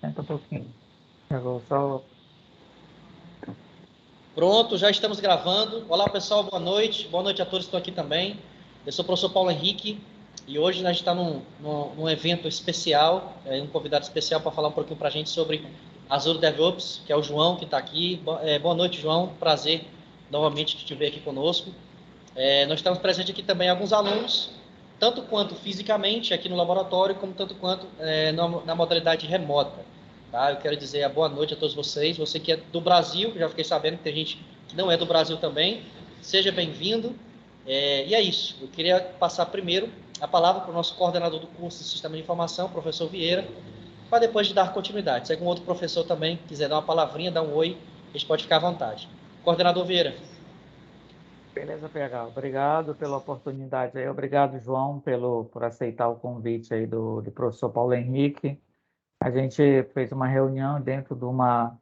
Senta um pouquinho. Eu vou só... Pronto, já estamos gravando. Olá, pessoal, boa noite. Boa noite a todos que estão aqui também. Eu sou o professor Paulo Henrique e hoje a gente está num evento especial, um convidado especial para falar um pouquinho para a gente sobre Azure DevOps, que é o João que está aqui. Boa noite, João. Prazer novamente te ver aqui conosco. Nós estamos presentes aqui também alguns alunos, tanto quanto fisicamente aqui no laboratório, como tanto quanto na modalidade remota. Tá? Eu quero dizer a boa noite a todos vocês. Você que é do Brasil, já fiquei sabendo que tem gente que não é do Brasil também, seja bem-vindo. E é isso. Eu queria passar primeiro a palavra para o nosso coordenador do curso de Sistema de Informação, professor Vieira, para depois de dar continuidade. Se algum outro professor também quiser dar uma palavrinha, dar um oi, a gente pode ficar à vontade. Coordenador Vieira. Beleza, PH. Obrigado pela oportunidade aí. Obrigado, João, por aceitar o convite aí do professor Paulo Henrique. A gente fez uma reunião dentro de uma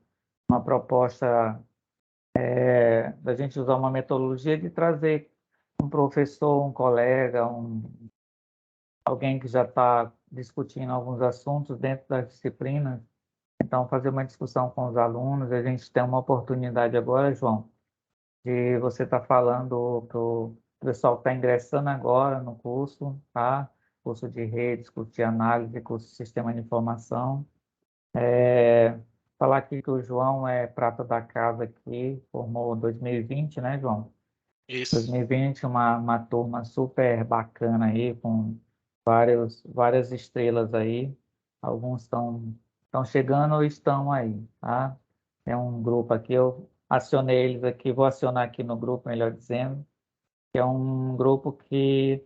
proposta da gente usar uma metodologia de trazer um professor, um colega, alguém que já está discutindo alguns assuntos dentro das disciplinas. Então, fazer uma discussão com os alunos. A gente tem uma oportunidade agora, João, de você estar falando para o pessoal que está ingressando agora no curso, tá? Curso de redes, curso de análise, curso de sistema de informação. Falar aqui que o João é prata da casa aqui, formou em 2020, né, João? Isso. 2020, uma turma super bacana aí, com várias estrelas aí. Alguns estão chegando ou estão aí, tá? É um grupo aqui, eu acionei eles aqui, vou acionar aqui no grupo, melhor dizendo, que é um grupo que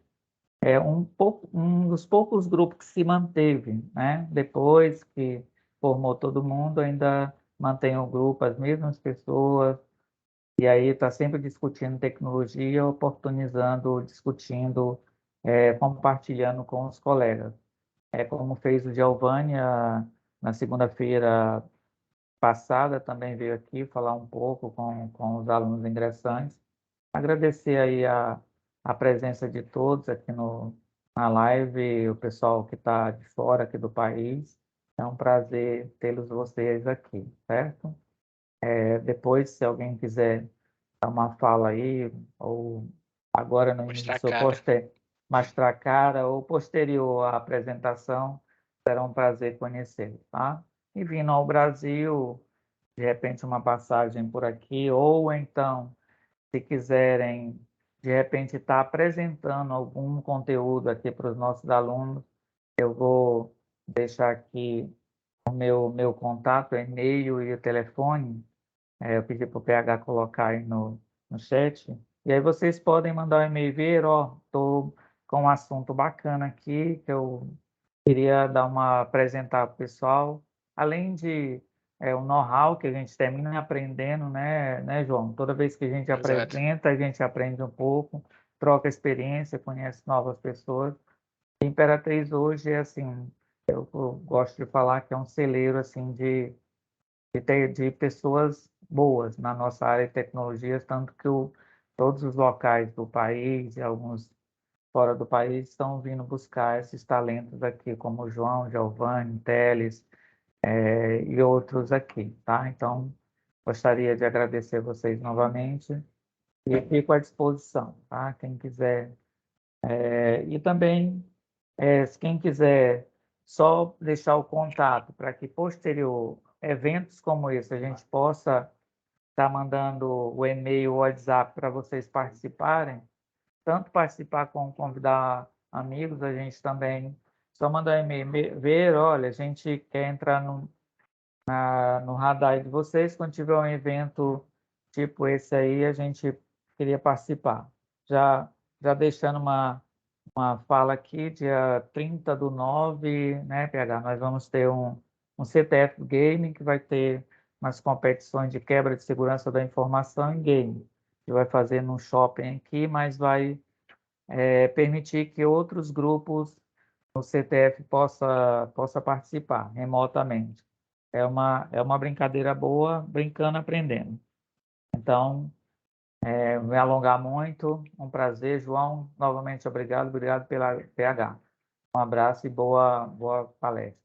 é um dos poucos grupos que se manteve, né? Depois que formou todo mundo, ainda mantém o grupo, as mesmas pessoas, e aí está sempre discutindo tecnologia, oportunizando, discutindo, compartilhando com os colegas. É como fez o Giovanni na segunda-feira passada, também veio aqui falar um pouco com os alunos ingressantes. Agradecer aí a presença de todos aqui na live, o pessoal que está de fora aqui do país. É um prazer tê-los vocês aqui, certo? Depois, se alguém quiser dar uma fala aí, ou agora no Mostrar a início, cara. mostrar a cara, ou posterior à apresentação, será um prazer conhecê-lo, tá? E vindo ao Brasil, de repente uma passagem por aqui, ou então, se quiserem, de repente, estar apresentando algum conteúdo aqui para os nossos alunos, eu vou deixar aqui o meu contato, o e-mail e o telefone. Eu pedi para o PH colocar aí no chat. E aí vocês podem mandar um e-mail e ver, ó, estou com um assunto bacana aqui que eu queria apresentar para o pessoal. Além de o know-how que a gente termina aprendendo, né, João? Toda vez que a gente Exato. apresenta, a gente aprende um pouco, troca experiência, conhece novas pessoas. Imperatriz hoje é assim, eu gosto de falar que é um celeiro assim de pessoas boas na nossa área de tecnologias, tanto que todos os locais do país e alguns fora do país estão vindo buscar esses talentos aqui, como o João, Giovanni, Teles, e outros aqui, tá? Então, gostaria de agradecer vocês novamente e fico à disposição, tá? Quem quiser. E também, se quem quiser só deixar o contato para que posterior eventos como esse a gente possa estar mandando o e-mail, o WhatsApp para vocês participarem, tanto participar como convidar amigos, a gente também só mandar um e-mail, ver, olha, a gente quer entrar no radar de vocês, quando tiver um evento tipo esse aí, a gente queria participar. Já deixando uma fala aqui, dia 30/9, né, PH? Nós vamos ter um CTF Gaming, que vai ter umas competições de quebra de segurança da informação em game. Que vai fazer num shopping aqui, mas vai permitir que outros grupos no CTF possa participar remotamente. É uma brincadeira boa, brincando, aprendendo. Então, me alongar muito, um prazer, João. Novamente, obrigado pela PH. Um abraço e boa palestra.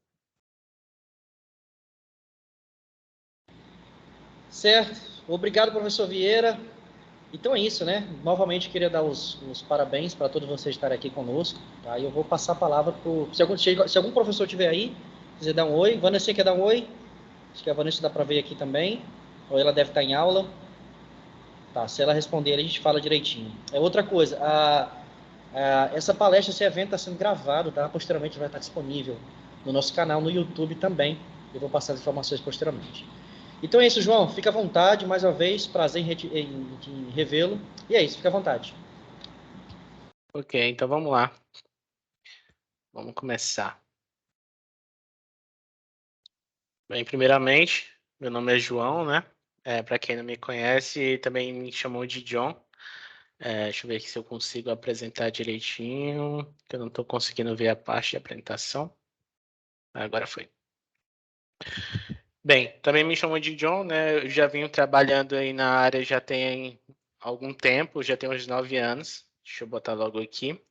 Certo. Obrigado, professor Vieira. Então é isso, né? Novamente queria dar os parabéns para todos vocês estarem aqui conosco. Tá? E eu vou passar a palavra para se algum professor estiver aí, quiser dar um oi. Vanessa, quer dar um oi? Acho que a Vanessa dá para ver aqui também. Ou ela deve estar em aula. Tá, se ela responder, a gente fala direitinho. É outra coisa, essa palestra, esse evento está sendo gravado, tá? Posteriormente vai estar disponível no nosso canal no YouTube também. Eu vou passar as informações posteriormente. Então é isso, João. Fica à vontade, mais uma vez. Prazer em revê-lo. E é isso, fica à vontade. Ok, então vamos lá. Vamos começar. Bem, primeiramente, meu nome é João, né? Para quem não me conhece, também me chamou de John. Deixa eu ver aqui se eu consigo apresentar direitinho, que eu não estou conseguindo ver a parte de apresentação. Agora foi. Bem, também me chamam de John, né? Eu já venho trabalhando aí na área já tem algum tempo, já tem uns 9 anos. Deixa eu botar logo aqui.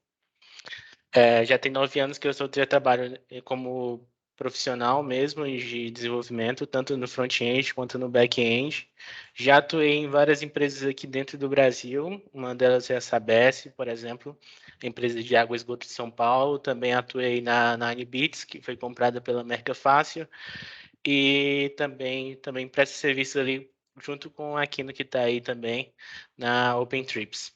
Já tem 9 anos que eu já trabalho como profissional mesmo de desenvolvimento, tanto no front-end quanto no back-end. Já atuei em várias empresas aqui dentro do Brasil, uma delas é a Sabesp, por exemplo, empresa de água e esgoto de São Paulo. Também atuei na Anibits, que foi comprada pela Merca Fácil, e também presto serviço ali junto com a Aquino, que está aí também na Open Trips.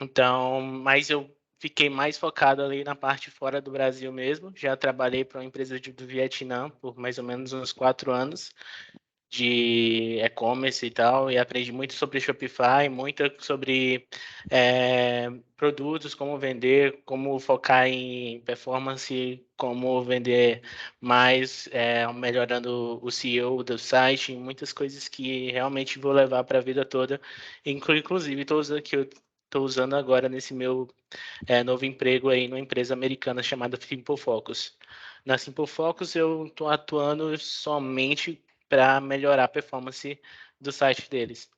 Então, mas eu fiquei mais focado ali na parte fora do Brasil mesmo. Já trabalhei para uma empresa do Vietnã por mais ou menos uns 4 anos de e-commerce e tal, e aprendi muito sobre Shopify, muito sobre produtos, como vender, como focar em performance, como vender mais, melhorando o SEO do site, muitas coisas que realmente vou levar para a vida toda, inclusive todos que eu estou usando agora nesse meu novo emprego aí numa empresa americana chamada Simple Focus. Na Simple Focus eu estou atuando somente para melhorar a performance do site deles.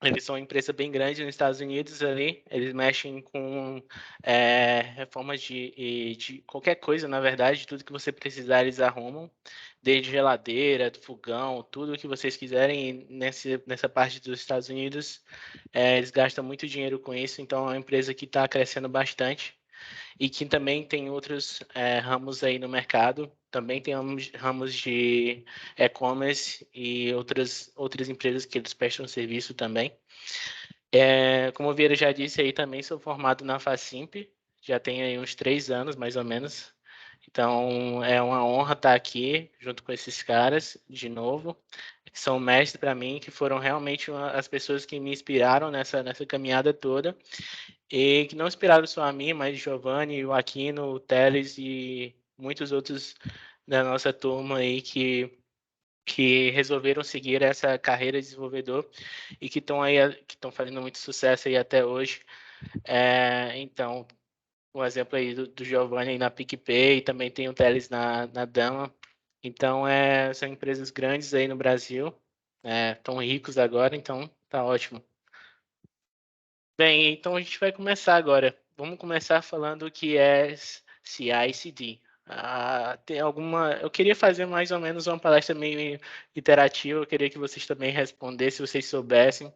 Eles são uma empresa bem grande nos Estados Unidos ali, eles mexem com reformas de qualquer coisa, na verdade, tudo que você precisar eles arrumam, desde geladeira, fogão, tudo que vocês quiserem. E nessa parte dos Estados Unidos, eles gastam muito dinheiro com isso, então é uma empresa que está crescendo bastante e que também tem outros ramos aí no mercado. Também tem ramos de e-commerce e outras empresas que eles prestam serviço também. Como o Vieira já disse aí, também sou formado na Facimp, já tenho aí uns 3 anos, mais ou menos. Então, é uma honra estar aqui junto com esses caras, de novo. São mestres para mim, que foram realmente as pessoas que me inspiraram nessa caminhada toda. E que não inspiraram só a mim, mas Giovanni, o Aquino, o Teles e muitos outros da nossa turma aí que resolveram seguir essa carreira de desenvolvedor e que estão fazendo muito sucesso aí até hoje. Então, um exemplo aí do Giovanni aí na PicPay, também tem o Teles na Dama. Então, são empresas grandes aí no Brasil, estão ricos agora, então tá ótimo. Bem, então a gente vai começar agora. Vamos começar falando o que é CI/CD. Eu queria fazer mais ou menos uma palestra meio interativa. Eu queria que vocês também respondessem, se vocês soubessem,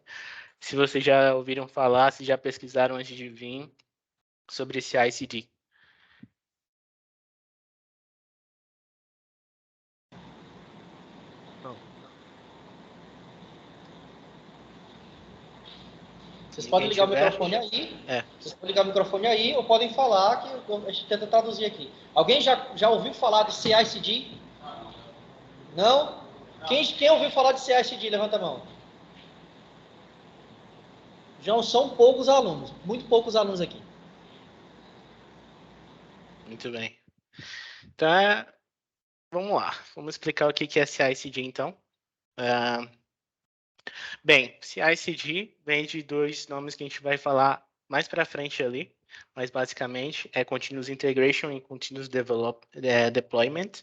se vocês já ouviram falar, se já pesquisaram antes de vir sobre CI/CD. Vocês podem ligar o microfone aí. Vocês podem ligar o microfone aí ou podem falar que a gente tenta traduzir aqui. Alguém já ouviu falar de CI/CD? Não? Quem ouviu falar de CI/CD? Levanta a mão. Já são poucos alunos, muito poucos alunos aqui. Muito bem. Então, vamos lá. Vamos explicar o que é CI/CD, então. Bem, CI/CD vem de 2 nomes que a gente vai falar mais para frente ali, mas basicamente é Continuous Integration e Continuous Deployment.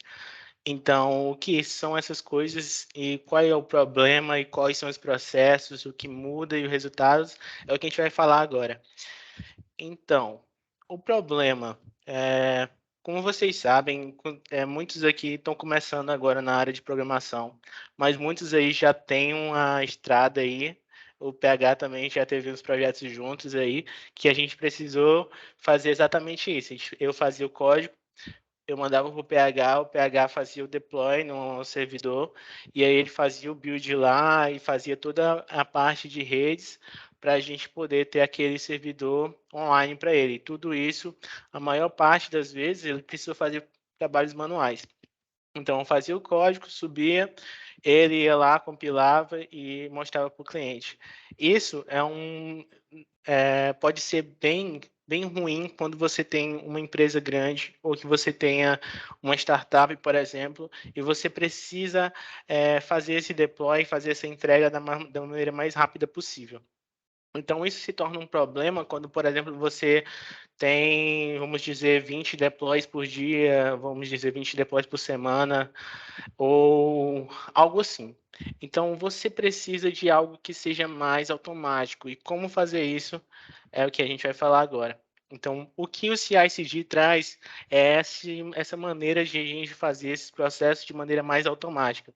Então, o que são essas coisas e qual é o problema e quais são os processos, o que muda e os resultados, é o que a gente vai falar agora. Então, o problema como vocês sabem, muitos aqui estão começando agora na área de programação, mas muitos aí já têm uma estrada aí. O PH também já teve uns projetos juntos aí, que a gente precisou fazer exatamente isso. Eu fazia o código, eu mandava para o PH fazia o deploy no servidor, e aí ele fazia o build lá e fazia toda a parte de redes para a gente poder ter aquele servidor online para ele. E tudo isso, a maior parte das vezes, ele precisou fazer trabalhos manuais. Então, fazia o código, subia, ele ia lá, compilava e mostrava para o cliente. Isso pode ser bem ruim quando você tem uma empresa grande ou que você tenha uma startup, por exemplo, e você precisa fazer esse deploy, fazer essa entrega da maneira mais rápida possível. Então, isso se torna um problema quando, por exemplo, você tem, vamos dizer, 20 deploys por dia, vamos dizer, 20 deploys por semana, ou algo assim. Então, você precisa de algo que seja mais automático. E como fazer isso é o que a gente vai falar agora. Então, o que o CI/CD traz é essa maneira de a gente fazer esses processos de maneira mais automática.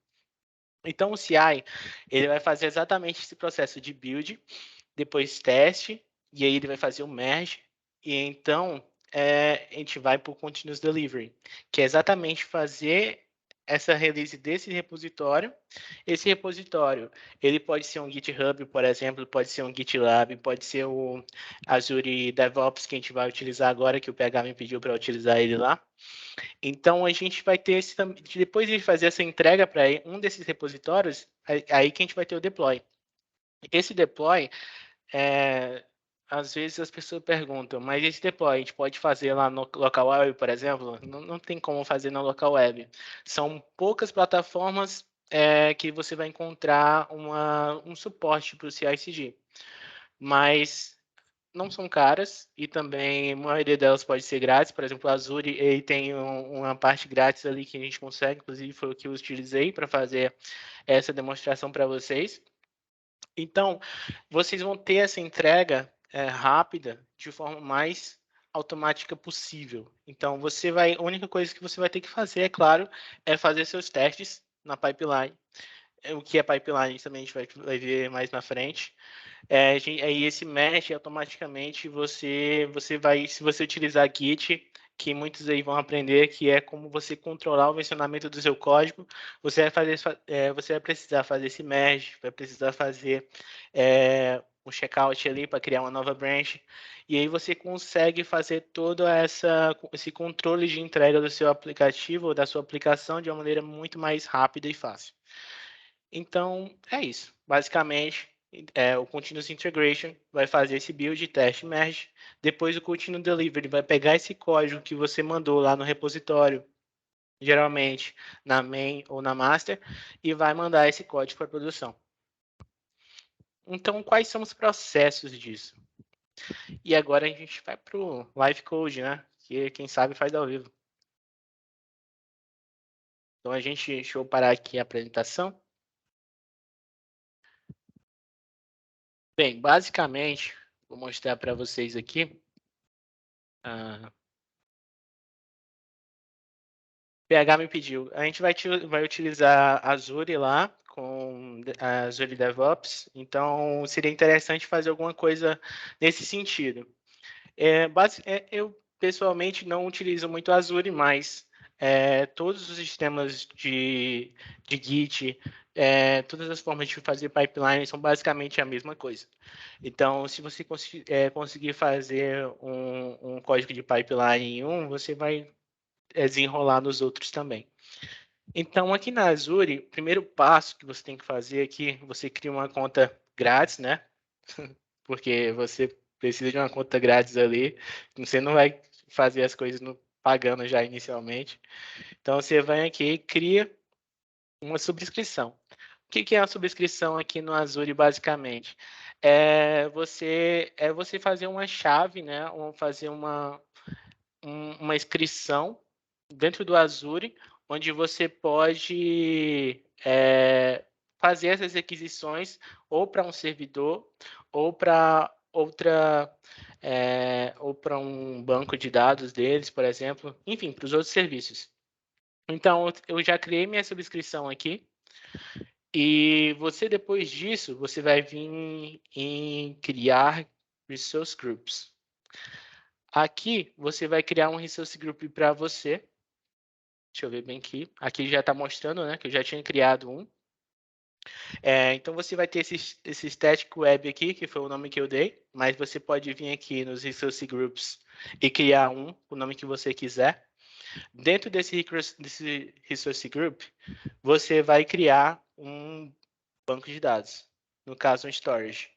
Então, o CI, ele vai fazer exatamente esse processo de build, depois teste, e aí ele vai fazer o merge, e então a gente vai para o Continuous Delivery, que é exatamente fazer essa release desse repositório. Esse repositório, ele pode ser um GitHub, por exemplo, pode ser um GitLab, pode ser o Azure DevOps, que a gente vai utilizar agora, que o PH me pediu para utilizar ele lá. Então, a gente vai ter depois de fazer essa entrega para um desses repositórios, aí que a gente vai ter o deploy. Esse deploy, às vezes as pessoas perguntam, mas esse deploy a gente pode fazer lá no local web, por exemplo? Não tem como fazer na local web. São poucas plataformas que você vai encontrar um suporte para o CI/CD. Mas não são caras e também a maioria delas pode ser grátis. Por exemplo, a Azure ele tem uma parte grátis ali que a gente consegue, inclusive foi o que eu utilizei para fazer essa demonstração para vocês. Então, vocês vão ter essa entrega rápida de forma mais automática possível. Então, a única coisa que você vai ter que fazer, é claro, é fazer seus testes na pipeline. O que é pipeline também a gente vai ver mais na frente. Aí esse mesh automaticamente você vai, se você utilizar Git, que muitos aí vão aprender, que é como você controlar o versionamento do seu código, você vai precisar fazer esse merge, vai precisar fazer um checkout ali para criar uma nova branch, e aí você consegue fazer todo esse controle de entrega do seu aplicativo ou da sua aplicação de uma maneira muito mais rápida e fácil. Então, é isso. Basicamente, o Continuous Integration vai fazer esse build, teste, merge. Depois, o Continuous Delivery vai pegar esse código que você mandou lá no repositório, geralmente na main ou na master, e vai mandar esse código para produção. Então, quais são os processos disso? E agora a gente vai para o Live Code, né? Que quem sabe faz ao vivo. Então, deixa eu parar aqui a apresentação. Bem, basicamente, vou mostrar para vocês aqui. PH me pediu. A gente vai utilizar Azure lá, com a Azure DevOps. Então, seria interessante fazer alguma coisa nesse sentido. Eu, pessoalmente, não utilizo muito Azure, mas todos os sistemas de Git, todas as formas de fazer pipeline são basicamente a mesma coisa. Então, se você conseguir fazer um código de pipeline em você vai desenrolar nos outros também. Então, aqui na Azure, o primeiro passo que você tem que fazer aqui, você cria uma conta grátis, né? Porque você precisa de uma conta grátis ali, você não vai fazer as coisas pagando já inicialmente. Então, você vai aqui e cria uma subscrição. O que é uma subscrição aqui no Azure, basicamente? Você fazer uma chave, né? Ou fazer uma inscrição dentro do Azure, onde você pode fazer essas requisições ou para um servidor ou para outra ou para um banco de dados deles, por exemplo, enfim, para os outros serviços. Então, eu já criei minha subscrição aqui. E você, depois disso, você vai vir em criar Resource Groups. Aqui, você vai criar um Resource Group para você. Deixa eu ver bem aqui. Aqui já está mostrando, né, que eu já tinha criado um. Então, você vai ter esse Static Web aqui, que foi o nome que eu dei, mas você pode vir aqui nos Resource Groups e criar o nome que você quiser. Dentro desse Resource Group, você vai criar um banco de dados, no caso, um storage.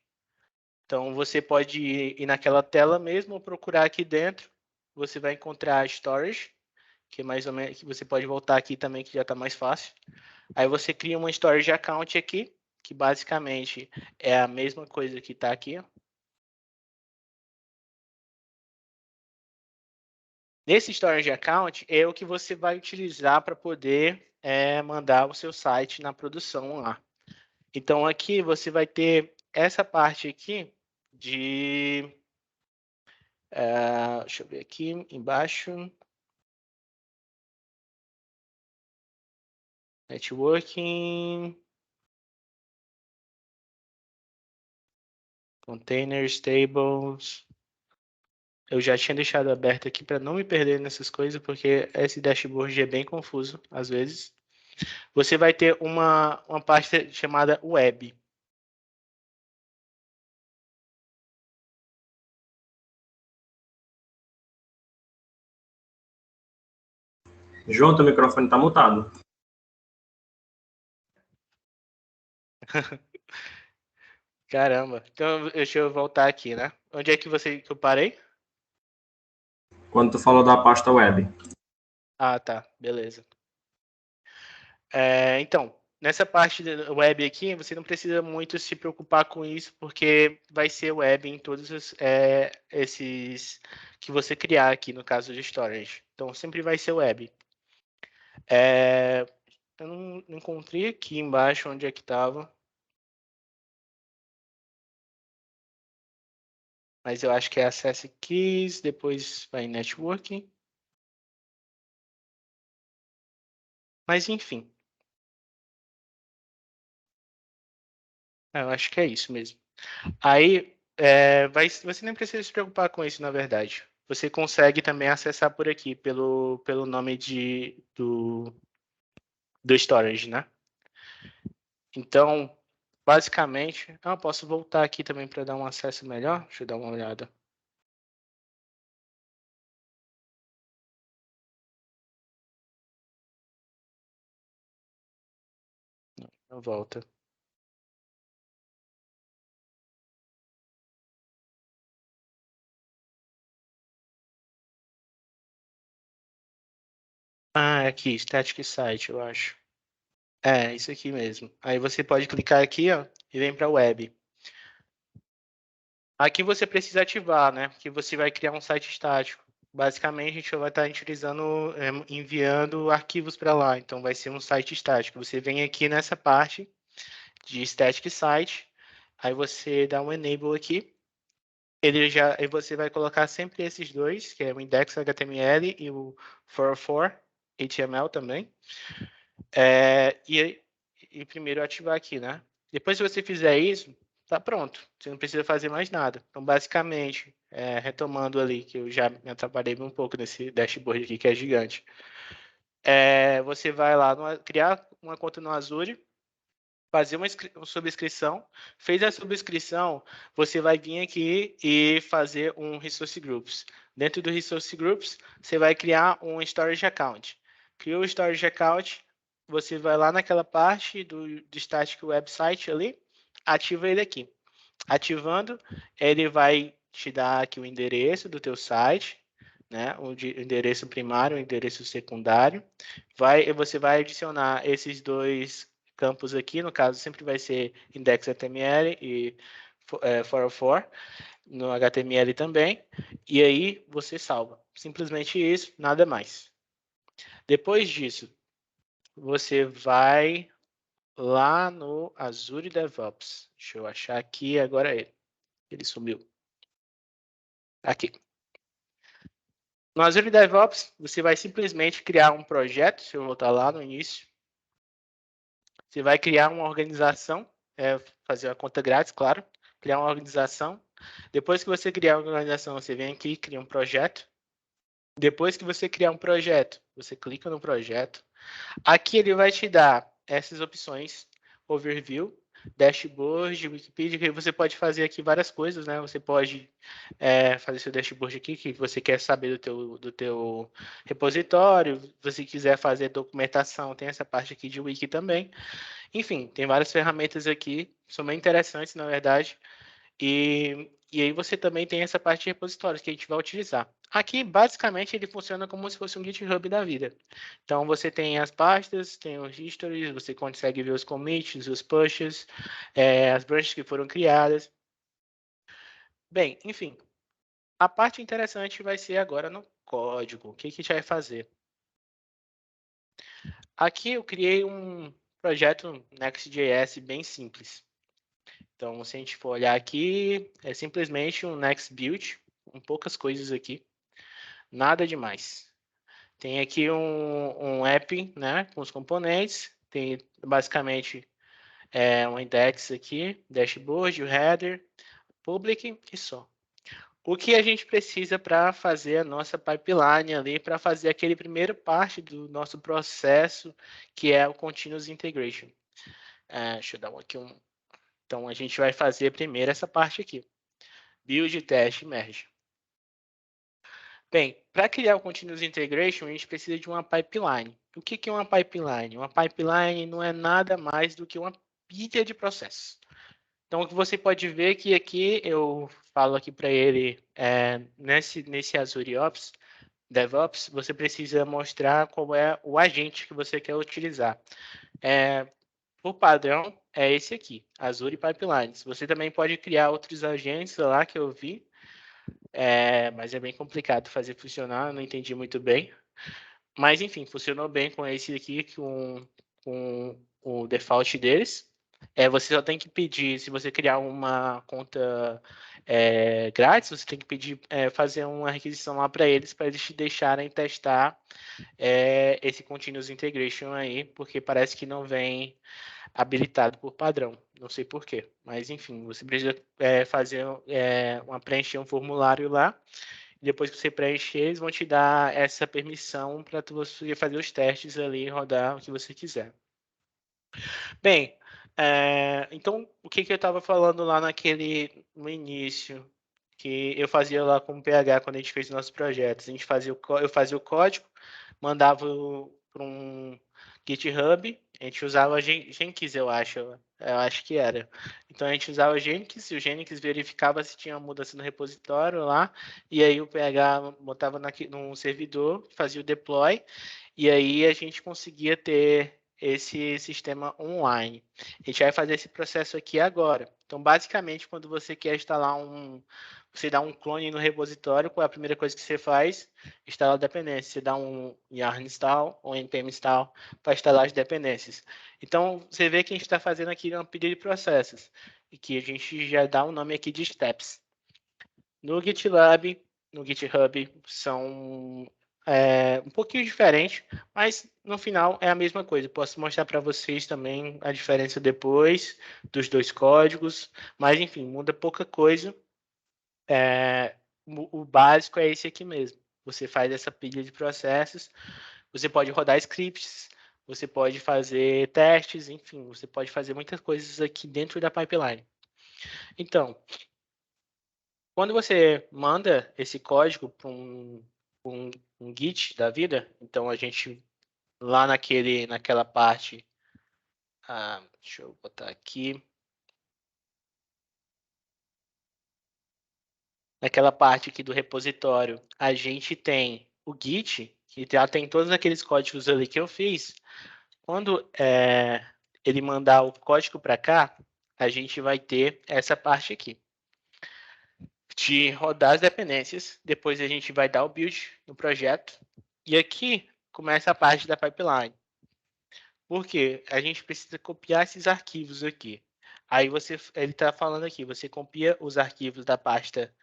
Então, você pode ir naquela tela mesmo ou procurar aqui dentro. Você vai encontrar storage, que é mais ou menos, que você pode voltar aqui também, que já está mais fácil. Aí você cria uma storage account aqui, que basicamente é a mesma coisa que está aqui. Ó. Nesse storage account é o que você vai utilizar para poder mandar o seu site na produção lá. Então, aqui você vai ter essa parte aqui de... deixa eu ver aqui embaixo. Networking. Containers, tables. Eu já tinha deixado aberto aqui para não me perder nessas coisas, porque esse dashboard é bem confuso, às vezes. Você vai ter uma pasta chamada Web. João, teu microfone está mutado. Caramba. Então, deixa eu voltar aqui, né? Onde é que eu parei? Quando tu falou da pasta web. Ah, tá. Beleza. Então, nessa parte da web aqui, você não precisa muito se preocupar com isso, porque vai ser web em todos esses que você criar aqui, no caso de storage. Então, sempre vai ser web. Eu não encontrei aqui embaixo onde é que estava. Mas eu acho que é Access Keys, depois vai em Networking. Mas, enfim. Eu acho que é isso mesmo. Aí, você nem precisa se preocupar com isso, na verdade. Você consegue também acessar por aqui, pelo nome do storage, né? Então, basicamente... eu posso voltar aqui também para dar um acesso melhor? Deixa eu dar uma olhada. Não volta. Aqui, Static Site, eu acho. Isso aqui mesmo. Aí você pode clicar aqui, ó, e vem para a web. Aqui você precisa ativar, né? Que você vai criar um site estático. Basicamente, a gente vai estar utilizando, enviando arquivos para lá. Então, vai ser um site estático. Você vem aqui nessa parte de Static Site. Aí você dá um Enable aqui. Aí você vai colocar sempre esses dois, que é o Index HTML e o 404 HTML também. E primeiro ativar aqui, né? Depois, se você fizer isso, tá pronto. Você não precisa fazer mais nada. Então, basicamente, retomando ali, que eu já me atrapalhei um pouco nesse dashboard aqui, que é gigante. Você vai lá, criar uma conta no Azure, fazer uma subscrição. Fez a subscrição, você vai vir aqui e fazer um Resource Groups. Dentro do Resource Groups, você vai criar um Storage Account. Criou o Storage Account, você vai lá naquela parte do Static Website ali, ativa ele aqui. Ativando, ele vai te dar aqui o endereço do teu site, né? O endereço primário, o endereço secundário. Você vai adicionar esses dois campos aqui, no caso sempre vai ser index.html e 404 no HTML também, e aí você salva. Simplesmente isso, nada mais. Depois disso, você vai lá no Azure DevOps. Deixa eu achar aqui, agora ele sumiu. Aqui. No Azure DevOps, você vai simplesmente criar um projeto, se eu voltar lá no início. Você vai criar uma organização, fazer uma conta grátis, claro, criar uma organização. Depois que você criar uma organização, você vem aqui e cria um projeto. Depois que você criar um projeto, você clica no projeto. Aqui ele vai te dar essas opções, Overview, Dashboard, Wikipedia, que você pode fazer aqui várias coisas, né? Você pode fazer seu dashboard aqui, que você quer saber do teu repositório. Se você quiser fazer documentação, tem essa parte aqui de Wiki também. Enfim, tem várias ferramentas aqui, são bem interessantes, na verdade. E aí você também tem essa parte de repositórios que a gente vai utilizar. Aqui, basicamente, ele funciona como se fosse um GitHub da vida. Então, você tem as pastas, tem os histories, você consegue ver os commits, os pushes, as branches que foram criadas. Bem, enfim, a parte interessante vai ser agora no código. O que a gente vai fazer? Aqui eu criei um projeto Next.js bem simples. Então, se a gente for olhar aqui, é simplesmente um Next Build, com poucas coisas aqui, nada demais. Tem aqui um app, né, com os componentes, tem basicamente um index aqui, dashboard, o header, public e só. O que a gente precisa para fazer a nossa pipeline ali, para fazer aquele primeiro parte do nosso processo, que é o Continuous Integration. Deixa eu dar aqui um... Então, a gente vai fazer primeiro essa parte aqui. Build, teste, merge. Bem, para criar o Continuous Integration, a gente precisa de uma pipeline. O que é uma pipeline? Uma pipeline não é nada mais do que uma pilha de processos. Então, o que você pode ver que aqui, eu falo aqui para ele, nesse Azure Ops, DevOps, você precisa mostrar qual é o agente que você quer utilizar. Por padrão, é esse aqui, Azure Pipelines. Você também pode criar outros agentes lá que eu vi, mas é bem complicado fazer funcionar, não entendi muito bem. Mas, enfim, funcionou bem com esse aqui, com o default deles. Você só tem que pedir, se você criar uma conta grátis, você tem que pedir, fazer uma requisição lá para eles te deixarem testar esse Continuous Integration aí, porque parece que não vem habilitado por padrão. Não sei por quê, mas enfim, você precisa preencher um formulário lá. Depois que você preencher, eles vão te dar essa permissão para você fazer os testes ali e rodar o que você quiser. Bem, então o que eu estava falando lá no início, que eu fazia lá com o PH quando a gente fez os nossos projetos. Eu fazia o código, mandava para um GitHub, a gente usava Jenkins, eu acho que era. Então a gente usava Jenkins, e o Jenkins verificava se tinha mudança no repositório lá, e aí o PH botava num servidor, fazia o deploy, e aí a gente conseguia ter esse sistema online. A gente vai fazer esse processo aqui agora. Então, basicamente, quando você quer instalar você dá um clone no repositório, qual é a primeira coisa que você faz? Instalar a dependência. Você dá um yarn install ou npm install para instalar as dependências. Então, você vê que a gente está fazendo aqui uma pilha de processos, e que a gente já dá um nome aqui de steps. No GitLab, no GitHub, são um pouquinho diferente, mas no final é a mesma coisa. Posso mostrar para vocês também a diferença depois dos dois códigos, mas enfim, muda pouca coisa. O básico é esse aqui mesmo. Você faz essa pilha de processos, você pode rodar scripts, você pode fazer testes, enfim, você pode fazer muitas coisas aqui dentro da pipeline. Então, quando você manda esse código para um Git da vida, então a gente lá naquela parte, deixa eu botar aqui, naquela parte aqui do repositório, a gente tem o Git, que já tem todos aqueles códigos ali que eu fiz. Quando ele mandar o código para cá, a gente vai ter essa parte aqui de rodar as dependências. Depois a gente vai dar o build no projeto. E aqui começa a parte da pipeline. Por quê? A gente precisa copiar esses arquivos aqui. Aí ele está falando aqui, você copia os arquivos da pasta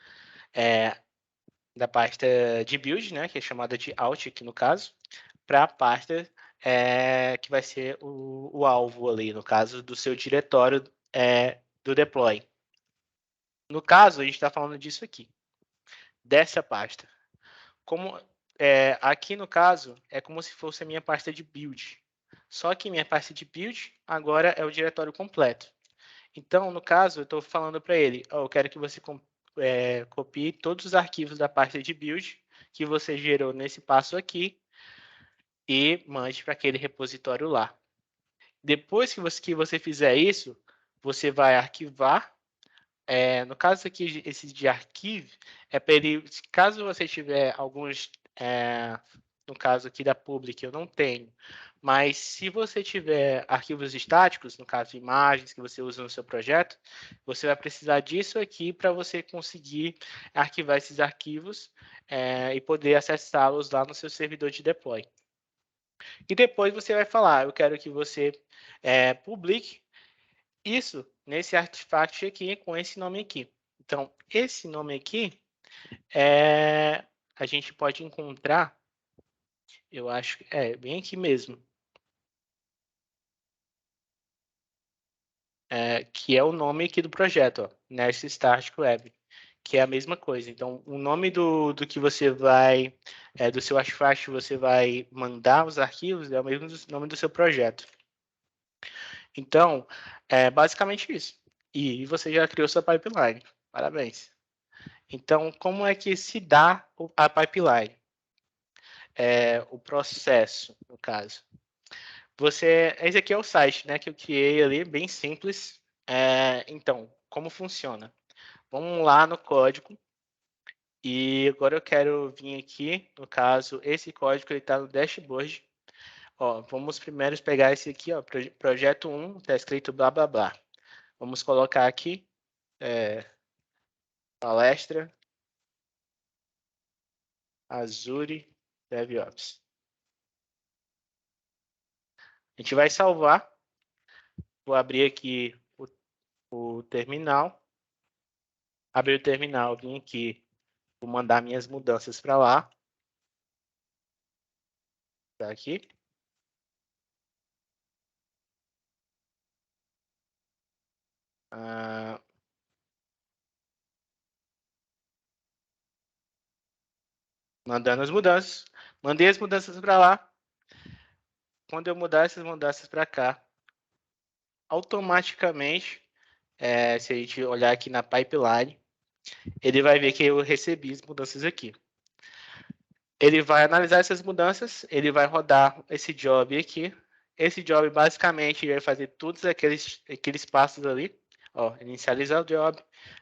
pasta de build, né, que é chamada de out aqui no caso, para a pasta que vai ser o alvo ali, no caso do seu diretório do deploy. No caso, a gente está falando disso aqui, dessa pasta. Aqui no caso, é como se fosse a minha pasta de build. Só que minha pasta de build agora é o diretório completo. Então, no caso, eu estou falando para ele, eu quero que você copie todos os arquivos da pasta de build que você gerou nesse passo aqui e mande para aquele repositório lá. Depois que você fizer isso, você vai arquivar. No caso aqui, esse de arquivo, é para ele, caso você tiver alguns, no caso aqui da public, eu não tenho, mas se você tiver arquivos estáticos, no caso imagens que você usa no seu projeto, você vai precisar disso aqui para você conseguir arquivar esses arquivos e poder acessá-los lá no seu servidor de deploy. E depois você vai falar, eu quero que você publique isso nesse artefact aqui, com esse nome aqui. Então, esse nome aqui, a gente pode encontrar, eu acho que bem aqui mesmo, que é o nome aqui do projeto, ó, Nest Static Web, que é a mesma coisa. Então, o nome do que você vai, do seu artefact, você vai mandar os arquivos, é o mesmo nome do seu projeto. Então, é basicamente isso. E você já criou sua pipeline. Parabéns. Então, como é que se dá a pipeline? O processo, no caso. Esse aqui é o site, né, que eu criei ali, bem simples. Então, como funciona? Vamos lá no código. E agora eu quero vir aqui, no caso, esse código está no dashboard. Ó, vamos primeiro pegar esse aqui, ó, projeto 1, está escrito blá, blá, blá. Vamos colocar aqui, palestra, Azure DevOps. A gente vai salvar. Vou abrir aqui o terminal. Abrir o terminal, vim aqui, vou mandar minhas mudanças para lá. Tá aqui. Mandando as mudanças. Mandei as mudanças para lá. Quando eu mudar essas mudanças para cá, automaticamente, se a gente olhar aqui na pipeline, ele vai ver que eu recebi as mudanças aqui. Ele vai analisar essas mudanças, ele vai rodar esse job aqui. Esse job, basicamente, vai fazer todos aqueles passos ali. Ó, inicializar o job.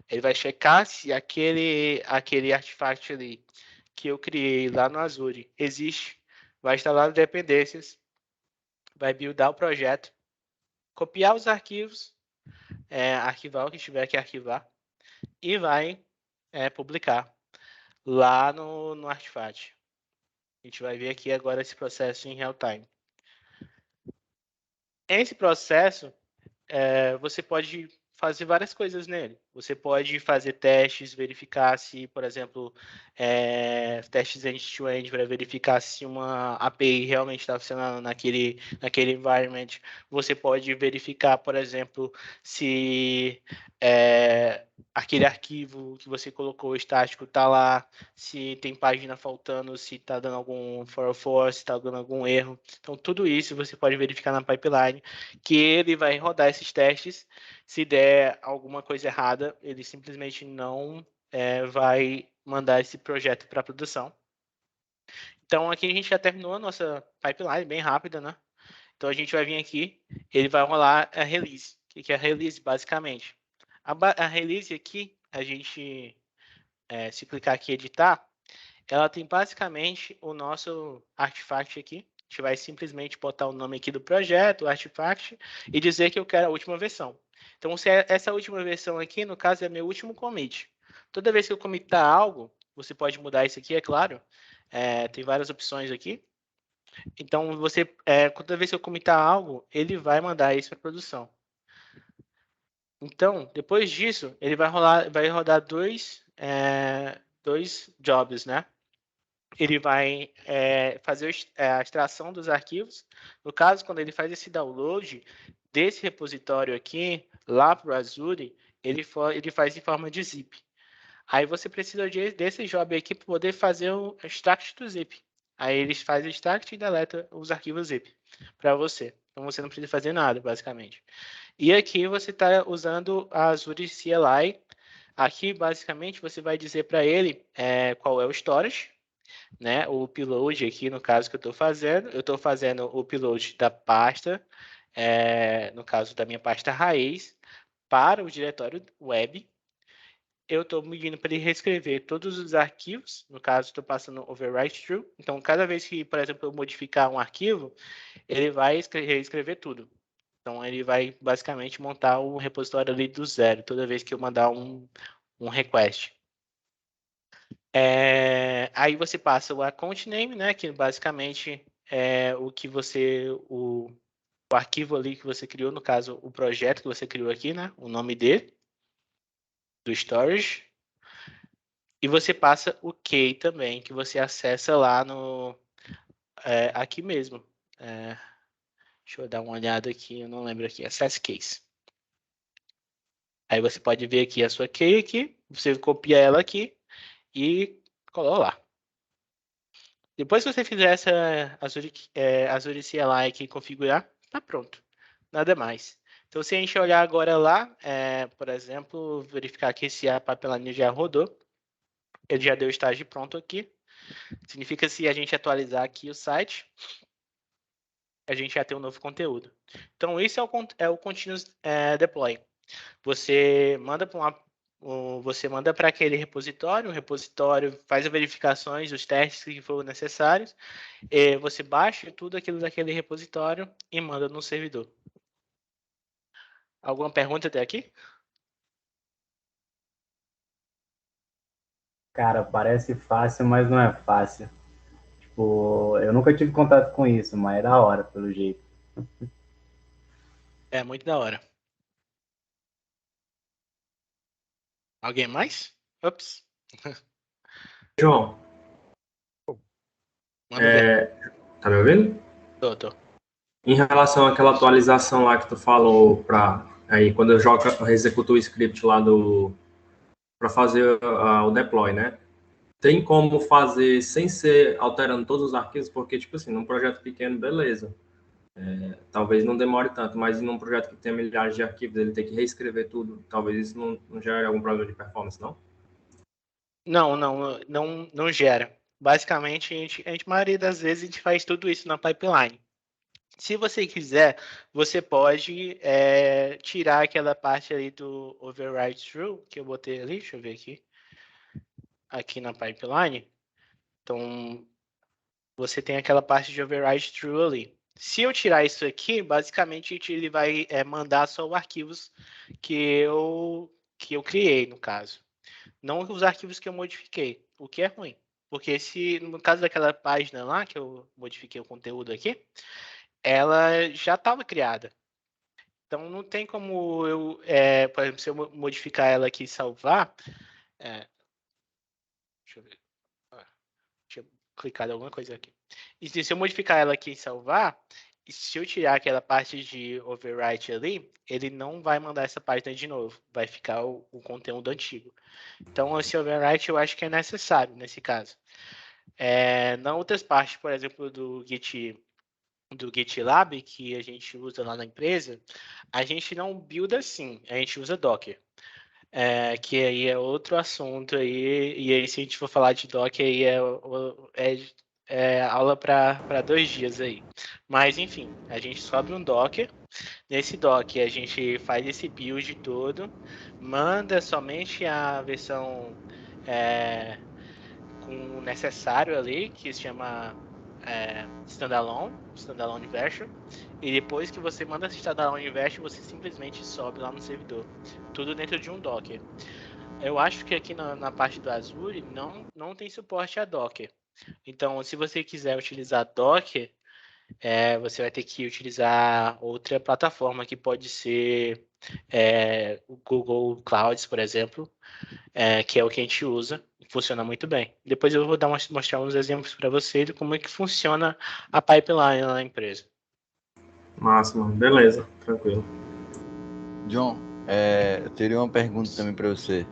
Ele vai checar se aquele artefact ali que eu criei lá no Azure existe. Vai instalar as dependências. Vai buildar o projeto. Copiar os arquivos. Arquivar o que tiver que arquivar. E vai publicar lá no artefact. A gente vai ver aqui agora esse processo em real time. Esse processo, você pode fazer várias coisas nele. Você pode fazer testes, verificar se, por exemplo, testes end-to-end para verificar se uma API realmente está funcionando naquele environment. Você pode verificar, por exemplo, se aquele arquivo que você colocou estático está lá, se tem página faltando, se está dando algum 404, se está dando algum erro. Então, tudo isso você pode verificar na pipeline, que ele vai rodar esses testes. Se der alguma coisa errada, ele simplesmente não vai mandar esse projeto para produção. Então, aqui a gente já terminou a nossa pipeline, bem rápida, né? Então, a gente vai vir aqui, ele vai rolar a release. O que é a release, basicamente? A release aqui, a gente, se clicar aqui em editar, ela tem basicamente o nosso artefact aqui. A gente vai simplesmente botar o nome aqui do projeto, o artefact, e dizer que eu quero a última versão. Então, se essa última versão aqui, no caso, é meu último commit. Toda vez que eu commitar algo, você pode mudar isso aqui, é claro. Tem várias opções aqui. Então, toda vez que eu commitar algo, ele vai mandar isso para produção. Então, depois disso, ele vai rodar dois dois jobs, né? Ele vai fazer a extração dos arquivos. No caso, quando ele faz esse download desse repositório aqui, lá para o Azure, ele faz em forma de zip. Aí você precisa desse job aqui para poder fazer o extract do zip. Aí eles fazem o extract e deleta os arquivos zip para você. Então você não precisa fazer nada, basicamente. E aqui você está usando a Azure CLI. Aqui, basicamente, você vai dizer para ele qual é o storage, né? O upload aqui, no caso que eu estou fazendo o upload da pasta, no caso da minha pasta raiz, para o diretório web. Eu estou pedindo para ele reescrever todos os arquivos, no caso estou passando overwrite true. Então, cada vez que, por exemplo, eu modificar um arquivo, ele vai reescrever tudo. Então, ele vai basicamente montar o repositório ali do zero, toda vez que eu mandar um request. Aí você passa o account name, né, que basicamente é o arquivo ali que você criou, no caso, o projeto que você criou aqui, né, o nome dele, do storage. E você passa o key também, que você acessa lá aqui mesmo. Deixa eu dar uma olhada aqui, eu não lembro aqui, access case. Aí você pode ver aqui a sua key aqui, você copia ela aqui e coloca lá. Depois que você fizer essa Azure CLI aqui e configurar, tá pronto. Nada mais. Então, se a gente olhar agora lá, por exemplo, verificar aqui se a pipeline já rodou. Ele já deu o estágio pronto aqui. Significa que se a gente atualizar aqui o site, a gente já tem um novo conteúdo. Então, isso é o Continuous Deploy. Você manda para aquele repositório, o repositório faz as verificações, os testes que forem necessários, você baixa tudo aquilo daquele repositório e manda no servidor. Alguma pergunta até aqui? Cara, parece fácil, mas não é fácil. Tipo, eu nunca tive contato com isso, mas é da hora, pelo jeito. É muito da hora. Alguém mais? Ops. João, Manda ver. tá me ouvindo? Tô. Em relação àquela atualização lá que tu falou aí quando eu executo o script lá para fazer o deploy, né? Tem como fazer sem ser alterando todos os arquivos, porque tipo assim, num projeto pequeno, beleza. Talvez não demore tanto, mas num projeto que tem milhares de arquivos, ele tem que reescrever tudo. Talvez isso não gere algum problema de performance, não? Não gera. Basicamente, a maioria das vezes, a gente faz tudo isso na pipeline. Se você quiser, você pode tirar aquela parte ali do override true, que eu botei ali, deixa eu ver aqui na pipeline. Então, você tem aquela parte de override true ali. Se eu tirar isso aqui, basicamente ele vai mandar só os arquivos que eu criei, no caso. Não os arquivos que eu modifiquei, o que é ruim. Porque no caso daquela página lá, que eu modifiquei o conteúdo aqui, ela já estava criada. Então, não tem como eu, por exemplo, se eu modificar ela aqui e salvar, deixa eu ver, deixa eu clicar em alguma coisa aqui. E se eu modificar ela aqui e salvar, e se eu tirar aquela parte de overwrite ali, ele não vai mandar essa página de novo, vai ficar o conteúdo antigo. Então, esse overwrite eu acho que é necessário nesse caso. Na outras partes, por exemplo, do GitLab, que a gente usa lá na empresa, a gente não builda assim, a gente usa Docker. Que aí é outro assunto aí, e aí se a gente for falar de Docker, aí é aula para 2 dias aí. Mas, enfim, a gente sobe um Docker, nesse Docker a gente faz esse build todo, manda somente a versão com o necessário ali, que se chama standalone version, e depois que você manda esse standalone version, você simplesmente sobe lá no servidor, tudo dentro de um Docker. Eu acho que aqui na parte do Azure não tem suporte a Docker. Então, se você quiser utilizar Docker, você vai ter que utilizar outra plataforma que pode ser o Google Clouds, por exemplo, que é o que a gente usa, funciona muito bem. Depois eu vou mostrar uns exemplos para você de como é que funciona a pipeline na empresa. Máximo, beleza, tranquilo. John, eu teria uma pergunta também para você.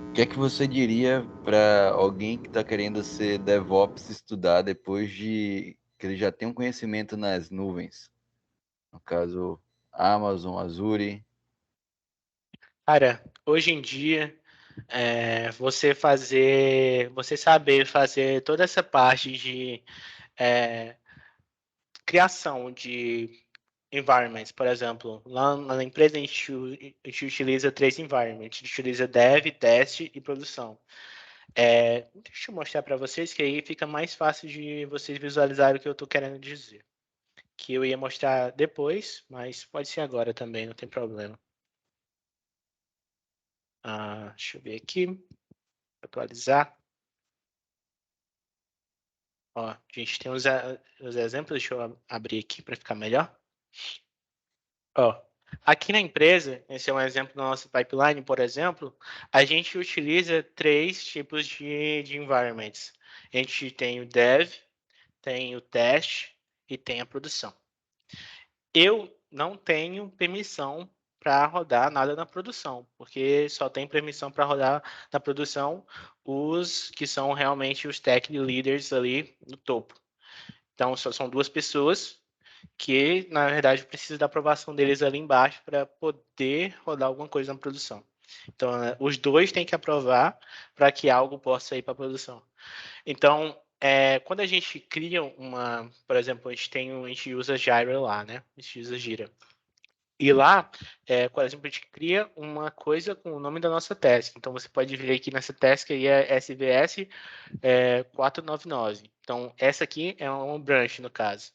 O que é que você diria para alguém que está querendo ser DevOps estudar depois de que ele já tem um conhecimento nas nuvens? No caso, Amazon, Azure. Cara, hoje em dia, você saber fazer toda essa parte de criação de environments, por exemplo, lá na empresa a gente utiliza 3 environments, a gente utiliza dev, teste e produção. Deixa eu mostrar para vocês que aí fica mais fácil de vocês visualizarem o que eu estou querendo dizer. Que eu ia mostrar depois, mas pode ser agora também, não tem problema. Deixa eu ver aqui, atualizar. Ó, a gente tem os exemplos, deixa eu abrir aqui para ficar melhor. Ó, aqui na empresa, esse é um exemplo da nossa pipeline, por exemplo, a gente utiliza 3 tipos de environments. A gente tem o dev, tem o teste e tem a produção. Eu não tenho permissão para rodar nada na produção, porque só tem permissão para rodar na produção os que são realmente os tech leaders ali no topo. Então, só são 2 pessoas que, na verdade, precisa da aprovação deles ali embaixo para poder rodar alguma coisa na produção. Então, os 2 têm que aprovar para que algo possa ir para a produção. Então, quando a gente cria por exemplo, a gente usa Jira lá, né? A gente usa Jira. E lá, por exemplo, a gente cria uma coisa com o nome da nossa task. Então, você pode ver aqui nessa task aí é SVS 499. Então, essa aqui é uma branch, no caso.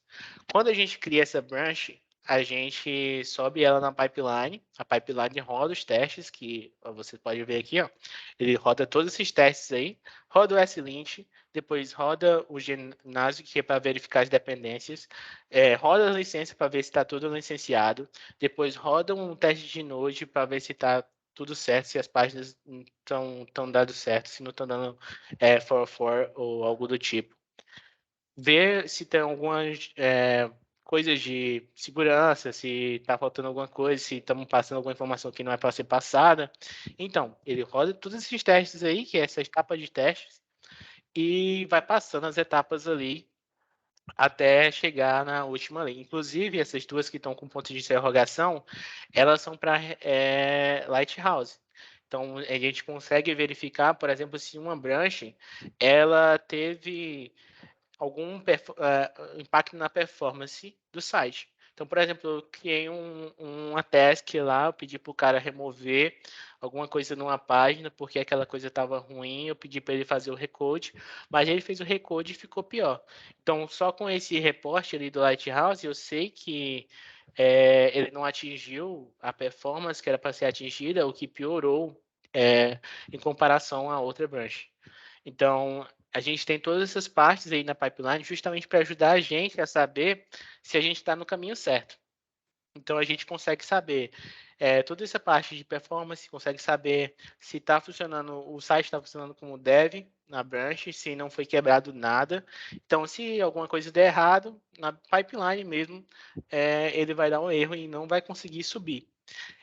Quando a gente cria essa branch, a gente sobe ela na pipeline. A pipeline roda os testes, que você pode ver aqui, ó. Ele roda todos esses testes aí. Roda o S-Lint, depois roda o ginásio, que é para verificar as dependências. Roda a licença para ver se está tudo licenciado. Depois roda um teste de Node para ver se está tudo certo, se as páginas estão dando certo, se não estão dando 404 ou algo do tipo. Ver se tem algumas coisas de segurança, se está faltando alguma coisa, se estamos passando alguma informação que não é para ser passada. Então, ele roda todos esses testes aí, que é essa etapa de testes, e vai passando as etapas ali até chegar na última linha. Inclusive, essas 2 que estão com ponto de interrogação, elas são para Lighthouse. Então, a gente consegue verificar, por exemplo, se uma branch ela teve algum impacto na performance do site. Então, por exemplo, eu criei uma task lá, eu pedi para o cara remover alguma coisa numa página, porque aquela coisa estava ruim, eu pedi para ele fazer o recode, mas ele fez o recode e ficou pior. Então, só com esse reporte ali do Lighthouse, eu sei que ele não atingiu a performance que era para ser atingida, o que piorou em comparação a outra branch. Então, a gente tem todas essas partes aí na pipeline justamente para ajudar a gente a saber se a gente está no caminho certo. Então, a gente consegue saber toda essa parte de performance, consegue saber se está funcionando, o site está funcionando como deve na branch, se não foi quebrado nada. Então, se alguma coisa der errado, na pipeline mesmo, ele vai dar um erro e não vai conseguir subir.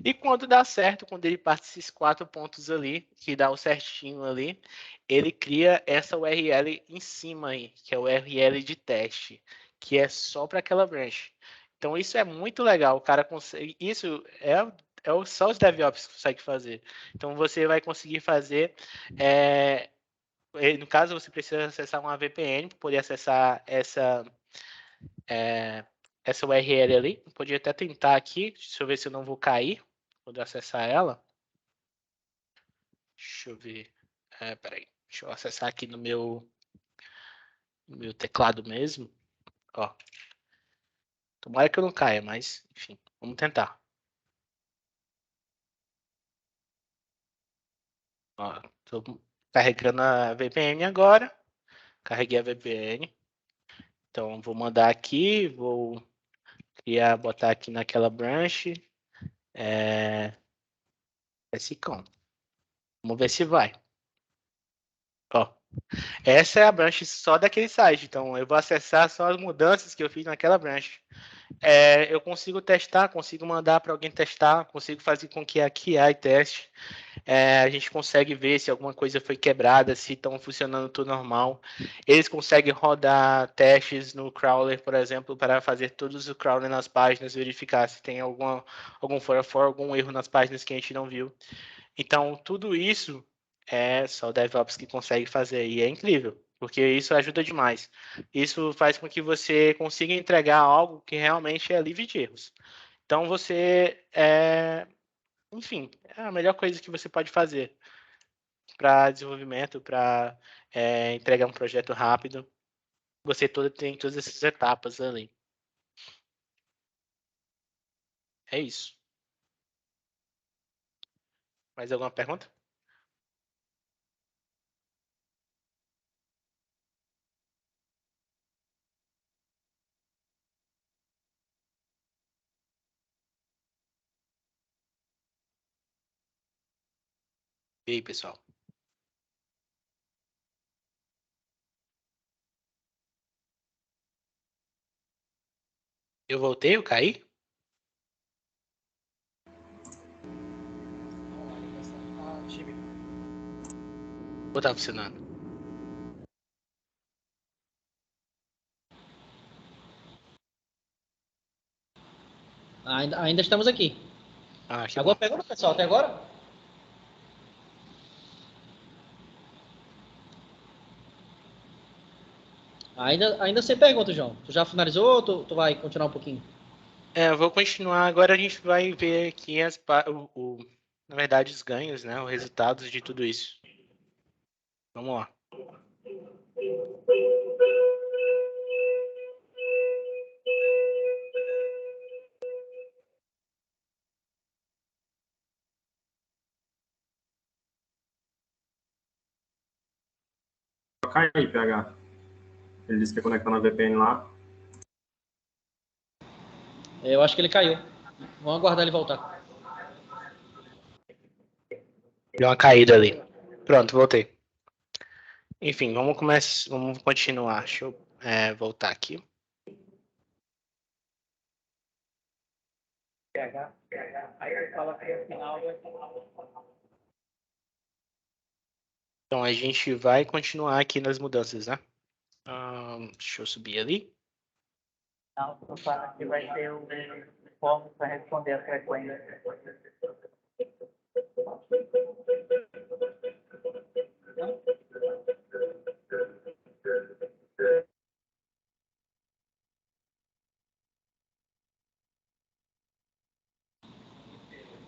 E quando dá certo, quando ele passa esses 4 pontos ali, que dá o certinho ali, ele cria essa URL em cima aí, que é o URL de teste, que é só para aquela branch. Então isso é muito legal, o cara consegue, isso só os DevOps conseguem fazer. Então você vai conseguir fazer, no caso você precisa acessar uma VPN para poder acessar essa URL ali. Eu podia até tentar aqui, deixa eu ver se eu não vou cair quando acessar ela. Deixa eu ver. Peraí. Deixa eu acessar aqui no meu teclado mesmo. Ó. Tomara que eu não caia, mas enfim, vamos tentar. Ó, tô carregando a VPN agora. Carreguei a VPN. Então, vou mandar aqui, vou botar aqui naquela branch, SCOM. Vamos ver se vai. Ó, essa é a branch só daquele site, então eu vou acessar só as mudanças que eu fiz naquela branch. Eu consigo testar, consigo mandar para alguém testar, consigo fazer com que a QI teste. A gente consegue ver se alguma coisa foi quebrada, se estão funcionando tudo normal. Eles conseguem rodar testes no crawler, por exemplo, para fazer todos os crawler nas páginas, verificar se tem algum for algum erro nas páginas que a gente não viu. Então, tudo isso é só o DevOps que consegue fazer e é incrível, porque isso ajuda demais. Isso faz com que você consiga entregar algo que realmente é livre de erros. Então, enfim, é a melhor coisa que você pode fazer para desenvolvimento, para entregar um projeto rápido. Você tem todas essas etapas ali. É isso. Mais alguma pergunta? E aí, pessoal? Eu voltei, eu caí? Ou tá funcionando? Ainda estamos aqui. Que Alguma bom. pergunta, pessoal, até agora? Ainda sem pergunta, João. Tu já finalizou ou tu vai continuar um pouquinho? Eu vou continuar. Agora a gente vai ver aqui na verdade, os ganhos, né? Os resultados de tudo isso. Vamos lá. Toca aí, PH. Ele disse que ia conectar na VPN lá. Eu acho que ele caiu. Vamos aguardar ele voltar. Deu uma caída ali. Pronto, voltei. Enfim, vamos continuar. Deixa eu voltar aqui. Então, a gente vai continuar aqui nas mudanças, né? Deixa eu subir ali. Não, tu fala que vai ter o form para responder a frequência.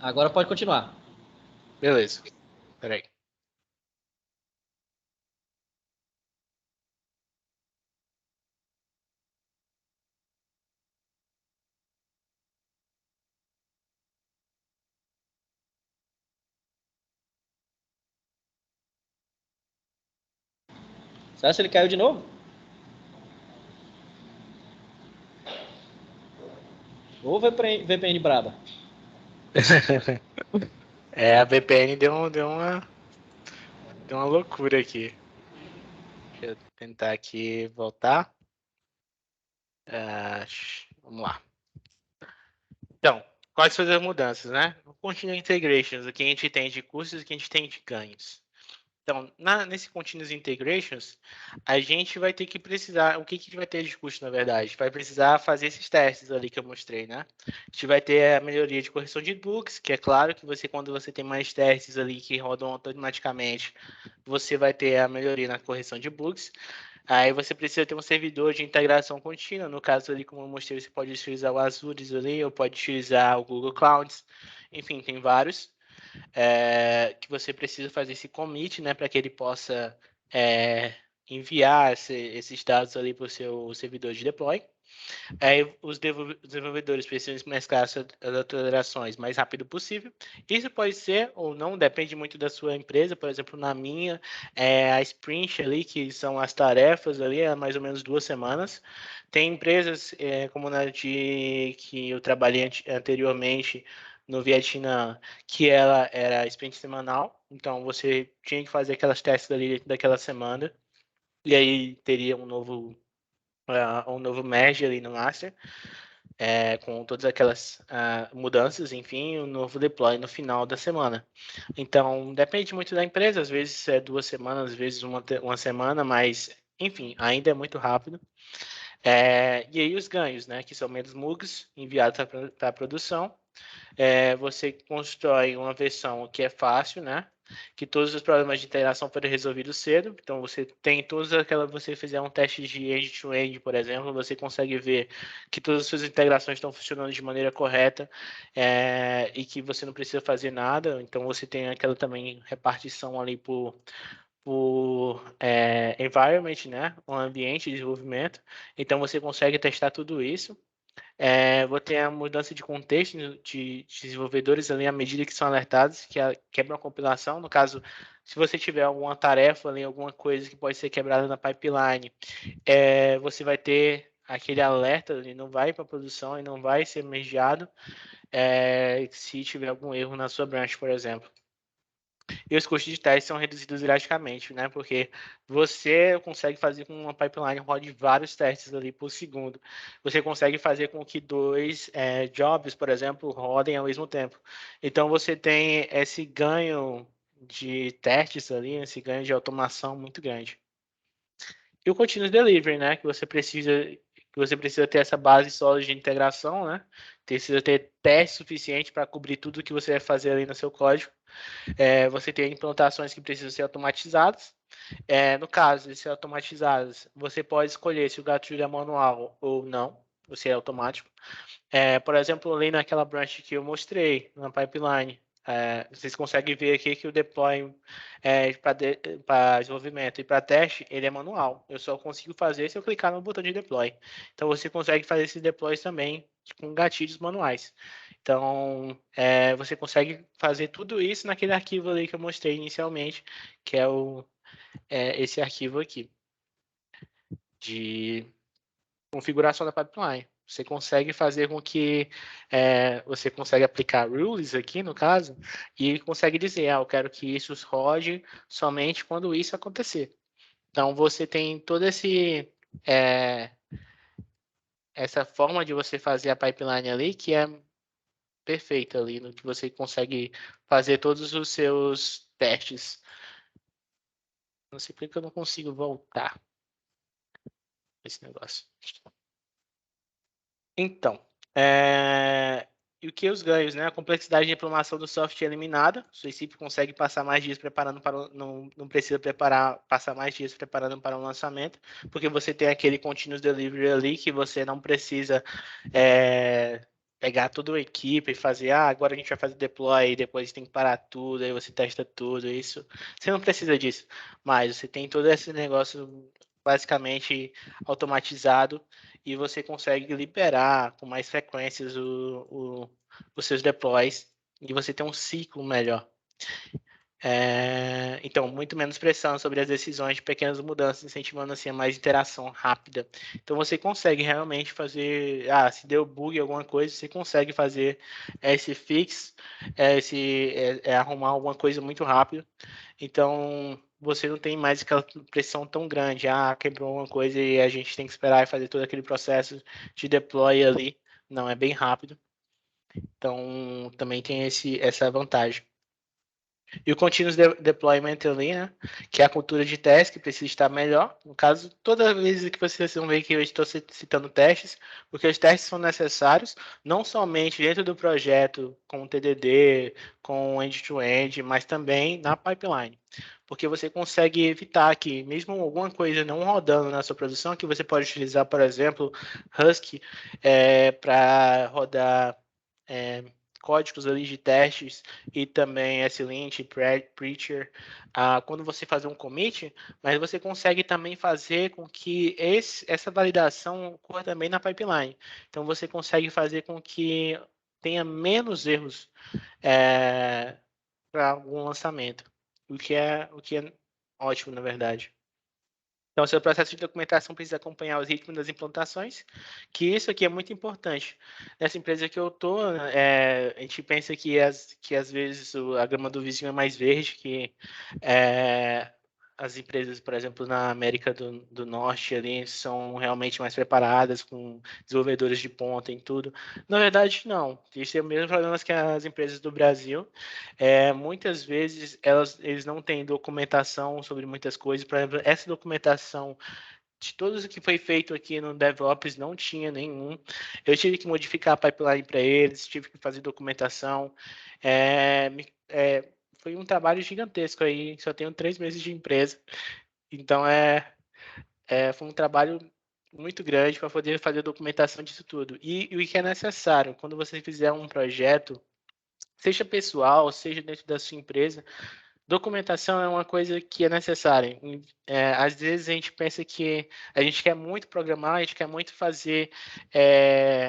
Agora pode continuar. Beleza. Peraí. Será que ele caiu de novo? Ou VPN braba? A VPN deu uma loucura aqui. Deixa eu tentar aqui voltar. Vamos lá. Então, quais foram as mudanças, né? Continuous Integrations, o que a gente tem de custos e o que a gente tem de ganhos. Então, nesse Continuous Integrations, a gente vai ter que precisar... O que a gente vai ter de custo, na verdade? Vai precisar fazer esses testes ali que eu mostrei, né? A gente vai ter a melhoria de correção de bugs, que é claro que quando você tem mais testes ali que rodam automaticamente, você vai ter a melhoria na correção de bugs. Aí você precisa ter um servidor de integração contínua. No caso ali, como eu mostrei, você pode utilizar o Azure ali, ou pode utilizar o Google Clouds. Enfim, tem vários. Que você precisa fazer esse commit, né, para que ele possa enviar esses dados ali para o seu servidor de deploy. Aí os desenvolvedores precisam mesclar as alterações mais rápido possível. Isso pode ser ou não, depende muito da sua empresa. Por exemplo, na minha, a sprint ali, que são as tarefas ali, é mais ou menos 2 semanas. Tem empresas como na que eu trabalhei anteriormente no Vietnã, que ela era sprint semanal. Então, você tinha que fazer aquelas testes ali daquela semana. E aí teria um novo merge ali no master, com todas aquelas mudanças, enfim, um novo deploy no final da semana. Então, depende muito da empresa, às vezes é 2 semanas, às vezes uma semana, mas, enfim, ainda é muito rápido. E aí os ganhos, né, que são menos mugs enviados para a produção. Você constrói uma versão que é fácil, né? Que todos os problemas de integração foram resolvidos cedo. Então, você tem todas aquelas... Você fizer um teste de end-to-end, por exemplo, você consegue ver que todas as suas integrações estão funcionando de maneira correta e que você não precisa fazer nada. Então, você tem aquela também repartição ali por environment, né? Um ambiente de desenvolvimento. Então, você consegue testar tudo isso. Vou ter a mudança de contexto de desenvolvedores ali à medida que são alertados, que quebram a compilação. No caso, se você tiver alguma tarefa ali, alguma coisa que pode ser quebrada na pipeline, você vai ter aquele alerta, ele não vai para a produção e não vai ser mergeado se tiver algum erro na sua branch, por exemplo. E os custos de teste são reduzidos drasticamente, né? Porque você consegue fazer com uma pipeline rode vários testes ali por segundo. Você consegue fazer com que 2 jobs, por exemplo, rodem ao mesmo tempo. Então, você tem esse ganho de testes ali, esse ganho de automação muito grande. E o Continuous Delivery, né? Que você precisa ter essa base sólida de integração, né? Precisa ter teste suficiente para cobrir tudo que você vai fazer ali no seu código. Você tem implantações que precisam ser automatizadas. No caso de ser automatizadas, você pode escolher se o gatilho é manual ou não, ou se é automático. Por exemplo, ali naquela branch que eu mostrei, na pipeline, vocês conseguem ver aqui que o deploy para desenvolvimento e para teste, ele é manual. Eu só consigo fazer se eu clicar no botão de deploy. Então, você consegue fazer esses deploys também com gatilhos manuais. Então, você consegue fazer tudo isso naquele arquivo ali que eu mostrei inicialmente, que é esse arquivo aqui, de configuração da pipeline. Você consegue fazer com que você consegue aplicar rules aqui, no caso, e consegue dizer, eu quero que isso rode somente quando isso acontecer. Então, você tem todo essa forma de você fazer a pipeline ali, que é perfeita ali, no que você consegue fazer todos os seus testes. Não sei porque eu não consigo voltar esse negócio. Então, e o que os ganhos, né? A complexidade de implementação do software é eliminada. O Suicip consegue passar mais dias preparando para não precisa passar mais dias preparando para um lançamento, porque você tem aquele continuous delivery ali que você não precisa pegar toda a equipe e fazer, agora a gente vai fazer deploy, e depois tem que parar tudo, aí você testa tudo, isso. Você não precisa disso, mas você tem todo esse negócio basicamente automatizado e você consegue liberar com mais frequências os seus deploys e você tem um ciclo melhor. Então, muito menos pressão sobre as decisões de pequenas mudanças, incentivando assim a mais interação rápida. Então, você consegue realmente fazer, se deu bug alguma coisa, você consegue fazer esse fix, arrumar alguma coisa muito rápido. Então, você não tem mais aquela pressão tão grande, quebrou alguma coisa e a gente tem que esperar e fazer todo aquele processo de deploy ali. Não, é bem rápido. Então, também tem essa vantagem. E o Continuous Deployment ali, né? Que é a cultura de teste, que precisa estar melhor. No caso, toda vez que vocês vão ver que eu estou citando testes, porque os testes são necessários, não somente dentro do projeto, com o TDD, com end-to-end, mas também na pipeline. Porque você consegue evitar que, mesmo alguma coisa não rodando na sua produção, que você pode utilizar, por exemplo, Husky, para rodar códigos ali de testes e também SLint, Preacher, quando você fazer um commit, mas você consegue também fazer com que essa validação ocorra também na pipeline. Então, você consegue fazer com que tenha menos erros para algum lançamento, o que é ótimo, na verdade. Então, seu processo de documentação precisa acompanhar os ritmos das implantações, que isso aqui é muito importante. Nessa empresa que eu estou, a gente pensa que às vezes a grama do vizinho é mais verde, que as empresas, por exemplo, na América do Norte ali, são realmente mais preparadas, com desenvolvedores de ponta em tudo. Na verdade, não. Isso é o mesmo problema que as empresas do Brasil. Muitas vezes eles não têm documentação sobre muitas coisas. Por exemplo, essa documentação de tudo o que foi feito aqui no DevOps não tinha nenhum. Eu tive que modificar a pipeline para eles, tive que fazer documentação. Foi um trabalho gigantesco aí, só tenho 3 meses de empresa. Então, foi um trabalho muito grande para poder fazer a documentação disso tudo. E o que é necessário, quando você fizer um projeto, seja pessoal, seja dentro da sua empresa, documentação é uma coisa que é necessária. Às vezes a gente pensa que a gente quer muito programar, a gente quer muito fazer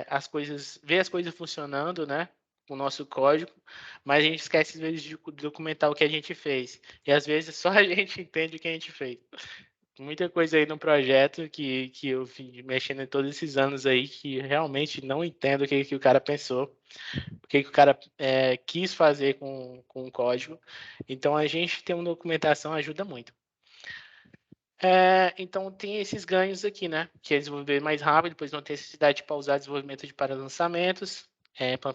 as coisas, ver as coisas funcionando, né? O nosso código, mas a gente esquece às vezes de documentar o que a gente fez. E às vezes só a gente entende o que a gente fez. Muita coisa aí no projeto que eu fui mexendo em todos esses anos aí que realmente não entendo o que o cara pensou, o que o cara quis fazer com o código. Então, a gente ter uma documentação ajuda muito. Então, tem esses ganhos aqui, né? Que é desenvolver mais rápido, depois não ter necessidade de pausar desenvolvimento para lançamentos.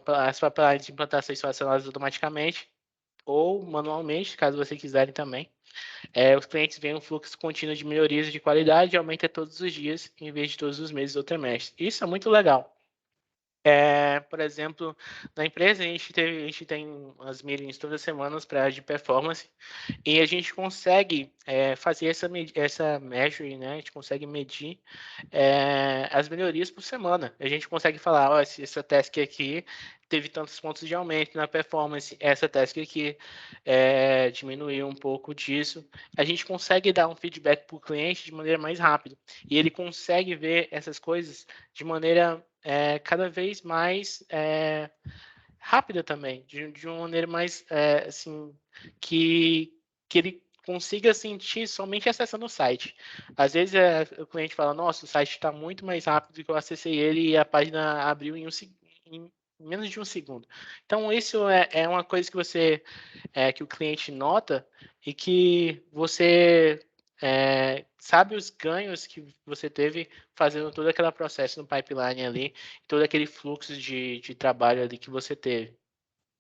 As papeladas de implantação são acionadas automaticamente ou manualmente, caso você quiserem também. Os clientes veem um fluxo contínuo de melhorias de qualidade e aumenta todos os dias, em vez de todos os meses ou trimestres. Isso é muito legal. Por exemplo, na empresa a gente tem as meetings todas as semanas para de performance e a gente consegue fazer essa measure, né? A gente consegue medir as melhorias por semana. A gente consegue falar, ó, essa task aqui teve tantos pontos de aumento na performance, essa task aqui diminuiu um pouco disso. A gente consegue dar um feedback para o cliente de maneira mais rápida e ele consegue ver essas coisas de maneira cada vez mais rápida também, de uma maneira mais assim, que ele consiga sentir somente acessando o site. Às vezes o cliente fala, nossa, o site está muito mais rápido do que eu acessei ele e a página abriu em menos de um segundo. Então, isso é uma coisa que que o cliente nota e que você sabe os ganhos que você teve fazendo todo aquele processo no pipeline ali, todo aquele fluxo de trabalho ali que você teve.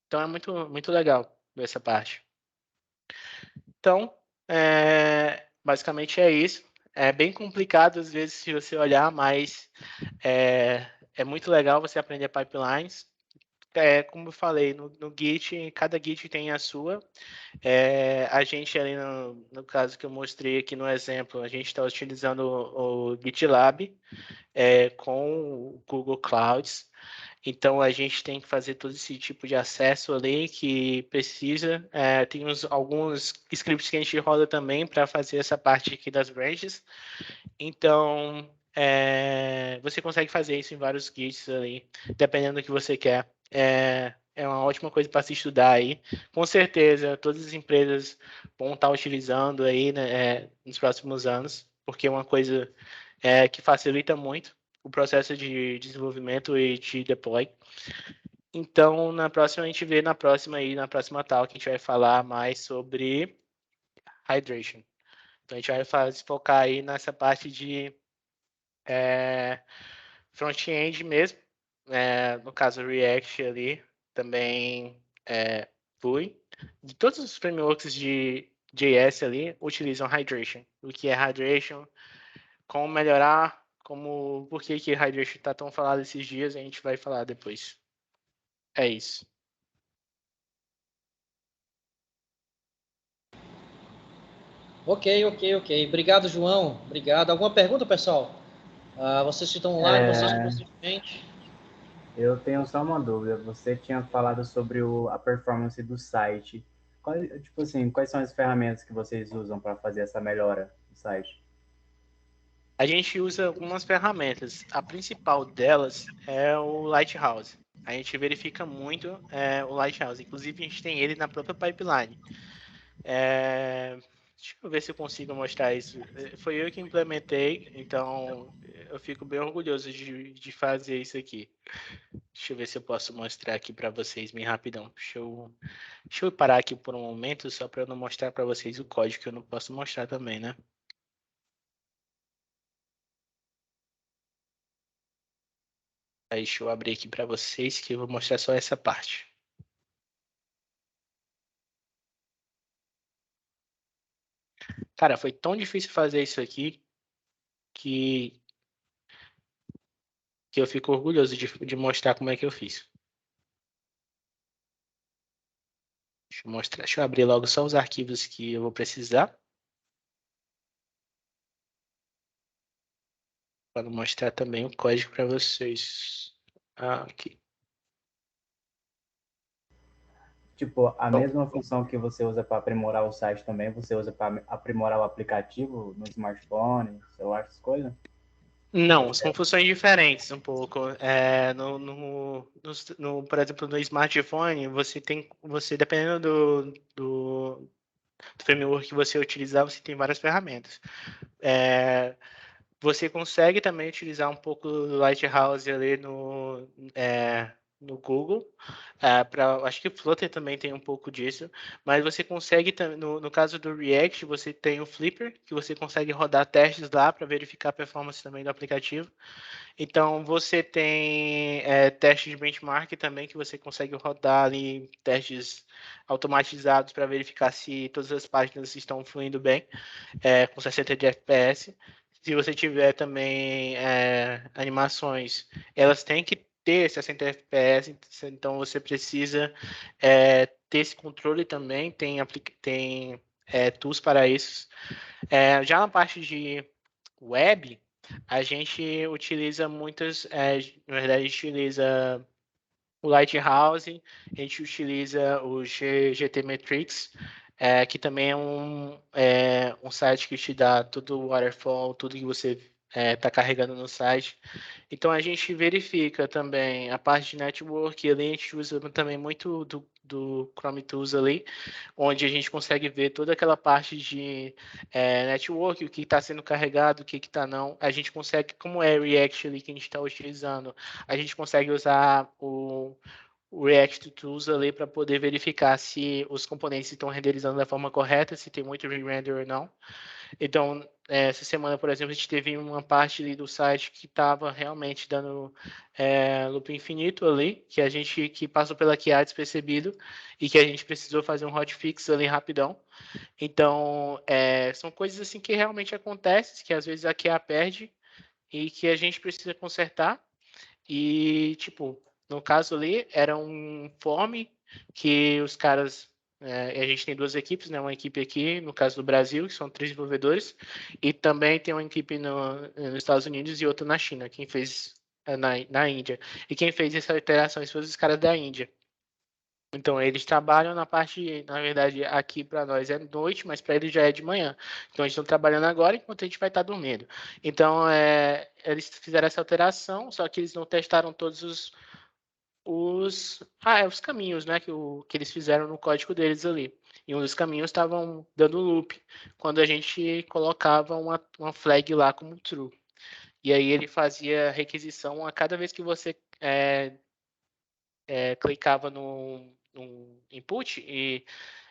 Então, é muito, muito legal ver essa parte. Então, basicamente é isso. É bem complicado, às vezes, se você olhar, mas é muito legal você aprender pipelines. Como eu falei, no Git, cada Git tem a sua. A gente ali, no caso que eu mostrei aqui no exemplo, a gente está utilizando o GitLab com o Google Clouds. Então, a gente tem que fazer todo esse tipo de acesso ali que precisa. Tem alguns scripts que a gente roda também para fazer essa parte aqui das branches. Então, você consegue fazer isso em vários Gits ali, dependendo do que você quer. É uma ótima coisa para se estudar aí. Com certeza, todas as empresas vão estar utilizando aí, né, nos próximos anos, porque é uma coisa que facilita muito o processo de desenvolvimento e de deploy. Então, na próxima, a gente vê na próxima talk, a gente vai falar mais sobre hydration. Então, a gente vai focar aí nessa parte de front-end mesmo, no caso React ali, também Vue. De todos os frameworks de JS ali, utilizam hydration. O que é hydration, como melhorar, por que hydration está tão falado esses dias, a gente vai falar depois. É isso. Ok. Obrigado, João. Obrigado. Alguma pergunta, pessoal? Vocês que estão online, vocês possivelmente. Eu tenho só uma dúvida. Você tinha falado sobre a performance do site. Tipo assim, quais são as ferramentas que vocês usam para fazer essa melhora do site? A gente usa algumas ferramentas. A principal delas é o Lighthouse. A gente verifica muito o Lighthouse. Inclusive, a gente tem ele na própria pipeline. Deixa eu ver se eu consigo mostrar isso. Foi eu que implementei, então eu fico bem orgulhoso de fazer isso aqui. Deixa eu ver se eu posso mostrar aqui para vocês bem rapidão. Deixa eu parar aqui por um momento, só para eu não mostrar para vocês o código que eu não posso mostrar também, né? Aí, deixa eu abrir aqui para vocês que eu vou mostrar só essa parte. Cara, foi tão difícil fazer isso aqui que, que eu fico orgulhoso de mostrar como é que eu fiz. Deixa eu mostrar, deixa eu abrir logo só os arquivos que eu vou precisar para mostrar também o código para vocês. Aqui. Tipo, a Bom, mesma função que você usa para aprimorar o site também, você usa para aprimorar o aplicativo no smartphone, celular, essas coisas? não, são funções diferentes um pouco. Por exemplo, no smartphone, você dependendo do framework que você utilizar, você tem várias ferramentas. Você consegue também utilizar um pouco do Lighthouse ali no Google. Acho que o Flutter também tem um pouco disso, mas você consegue, no caso do React, você tem o Flipper, que você consegue rodar testes lá para verificar a performance também do aplicativo. Então, você tem testes de benchmark também, que você consegue rodar ali, testes automatizados para verificar se todas as páginas estão fluindo bem, com 60 de FPS. Se você tiver também animações, elas têm que ter 60 FPS, então você precisa ter esse controle também, tem tools para isso. Já na parte de web, a gente utiliza na verdade, a gente utiliza o Lighthouse, a gente utiliza o GTmetrix, que também é um site que te dá todo o waterfall, tudo que você está carregando no site. Então, a gente verifica também a parte de network, ali a gente usa também muito do Chrome Tools ali, onde a gente consegue ver toda aquela parte de network, o que está sendo carregado, o que está não. A gente consegue, como é React ali que a gente está utilizando, a gente consegue usar o React Tools ali para poder verificar se os componentes estão renderizando da forma correta, se tem muito re-render ou não. Então, essa semana, por exemplo, a gente teve uma parte ali do site que estava realmente dando loop infinito ali, que passou pela QA despercebido e que a gente precisou fazer um hotfix ali rapidão. Então, são coisas assim que realmente acontecem, que às vezes a QA perde e que a gente precisa consertar. E, tipo, no caso ali, era um form que os caras. A gente tem duas equipes, né? Uma equipe aqui, no caso do Brasil, que são 3 desenvolvedores, e também tem uma equipe nos Estados Unidos e outra na China, quem fez na Índia. E quem fez essa alteração foram os caras da Índia. Então, eles trabalham na parte, na verdade, aqui para nós é noite, mas para eles já é de manhã. Então, eles estão trabalhando agora enquanto a gente vai estar dormindo. Então, eles fizeram essa alteração, só que eles não testaram todos os caminhos, né, que eles fizeram no código deles ali. E um dos caminhos estavam dando loop, quando a gente colocava uma flag lá como true. E aí ele fazia requisição a cada vez que você clicava no input e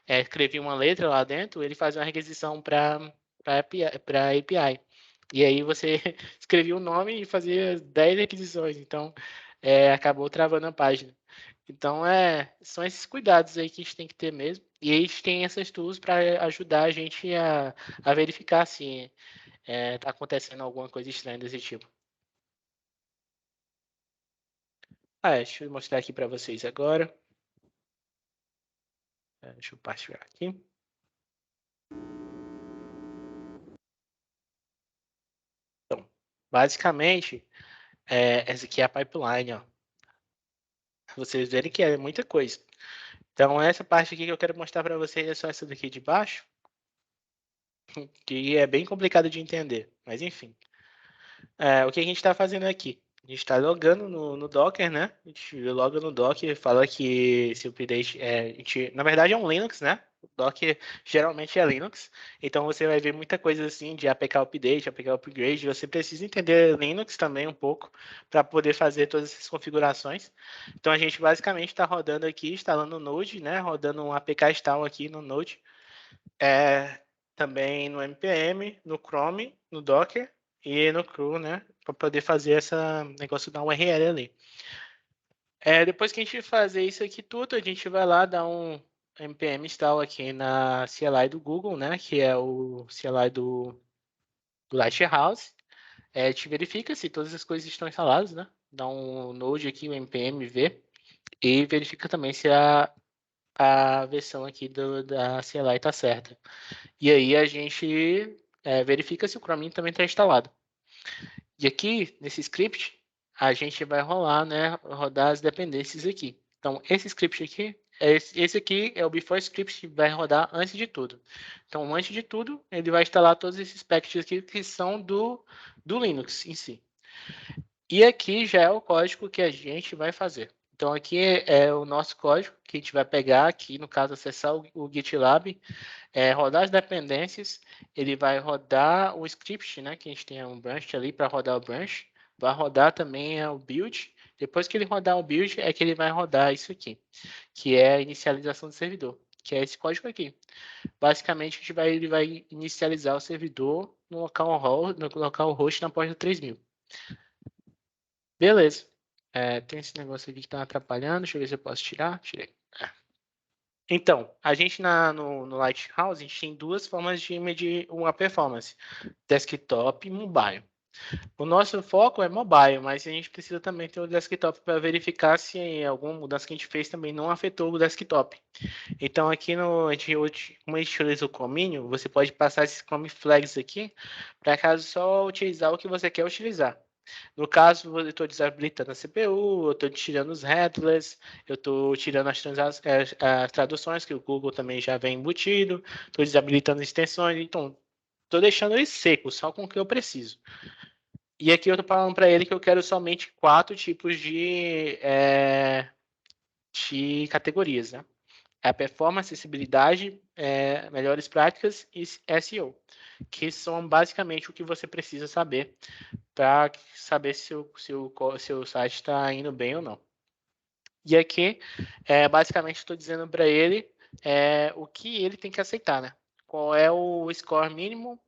escrevia uma letra lá dentro, ele fazia uma requisição para API. E aí você escrevia o nome e fazia 10 requisições. Então, acabou travando a página. Então, são esses cuidados aí que a gente tem que ter mesmo. E a gente tem essas tools para ajudar a gente a verificar se está acontecendo alguma coisa estranha desse tipo. Deixa eu mostrar aqui para vocês agora. Deixa eu partilhar aqui. Então, basicamente, essa aqui é a pipeline, ó. vocês verem que é muita coisa. Então, essa parte aqui que eu quero mostrar para vocês é só essa daqui de baixo, que é bem complicado de entender, mas enfim. O que a gente está fazendo aqui? A gente está logando no Docker, né? A gente loga no Docker e fala que esse update na verdade é um Linux, né? O Docker geralmente é Linux, então você vai ver muita coisa assim de APK update, APK upgrade. Você precisa entender Linux também um pouco para poder fazer todas essas configurações. Então a gente basicamente está rodando aqui, instalando o Node, né? Rodando um APK install aqui no Node, também no npm, no Chrome, no Docker e no cru, né, para poder fazer esse negócio da URL ali. Depois que a gente fazer isso aqui tudo, a gente vai lá dar um npm install aqui na CLI do Google, né, que é o CLI do Lighthouse. A gente verifica se todas as coisas estão instaladas, né, dá um node aqui, o npm v, e verifica também se a versão aqui da CLI está certa. E aí a gente verifica se o Chromium também está instalado. E aqui, nesse script, a gente vai rodar as dependências aqui. Então, esse script aqui, esse aqui é o before script que vai rodar antes de tudo. Então, antes de tudo, ele vai instalar todos esses packages aqui que são do Linux em si. E aqui já é o código que a gente vai fazer. Então, aqui é o nosso código que a gente vai pegar aqui, no caso, acessar o GitLab, rodar as dependências, ele vai rodar o script, né, que a gente tem um branch ali para rodar o branch, vai rodar também o build. Depois que ele rodar o build, é que ele vai rodar isso aqui, que é a inicialização do servidor, que é esse código aqui. Basicamente, ele vai inicializar o servidor no local host na porta 3000. Beleza. Tem esse negócio aqui que está atrapalhando. Deixa eu ver se eu posso tirar. Tirei. Então, a gente no Lighthouse, a gente tem duas formas de medir uma performance: desktop e mobile. O nosso foco é mobile, mas a gente precisa também ter o desktop para verificar se alguma mudança que a gente fez também não afetou o desktop. Então, aqui como a gente utiliza o Chromium, você pode passar esses Chrome flags aqui para caso só utilizar o que você quer utilizar. No caso, eu estou desabilitando a CPU, eu estou tirando os headless, eu estou tirando as traduções, que o Google também já vem embutido, estou desabilitando extensões, então estou deixando ele seco, só com o que eu preciso. E aqui eu estou falando para ele que eu quero somente 4 tipos de categorias, né? A performance, acessibilidade, melhores práticas e SEO, que são basicamente o que você precisa saber para saber se o seu site está indo bem ou não. E aqui, basicamente, estou dizendo para ele o que ele tem que aceitar, né? Qual é o score mínimo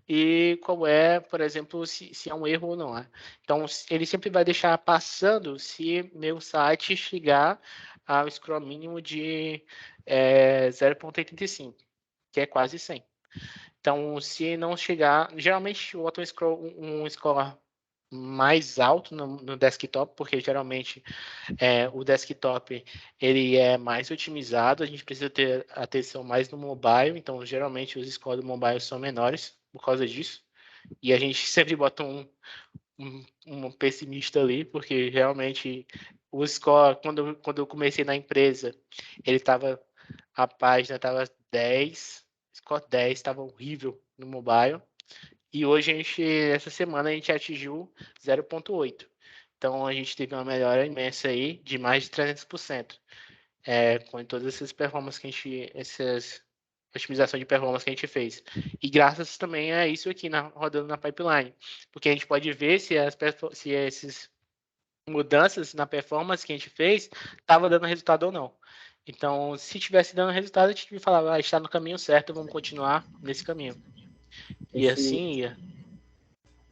e qual é, por exemplo, se é um erro ou não. Né? Então, ele sempre vai deixar passando se meu site chegar ao score mínimo de 0,85, que é quase 100. Então, se não chegar, geralmente eu boto um score mais alto no desktop, porque geralmente o desktop ele é mais otimizado, a gente precisa ter atenção mais no mobile, então geralmente os scores do mobile são menores por causa disso, e a gente sempre bota um pessimista ali, porque realmente o score, quando eu comecei na empresa, a página estava 10, score 10, estava horrível no mobile. E hoje, essa semana, a gente atingiu 0,8. Então, a gente teve uma melhora imensa aí, de mais de 300%. Com todas essas performances essas otimização de performance que a gente fez. E graças também a isso aqui, rodando na pipeline. Porque a gente pode ver se essas mudanças na performance que a gente fez estava dando resultado ou não. Então, se tivesse dando resultado, a gente falava, está no caminho certo, vamos continuar nesse caminho. E assim ia.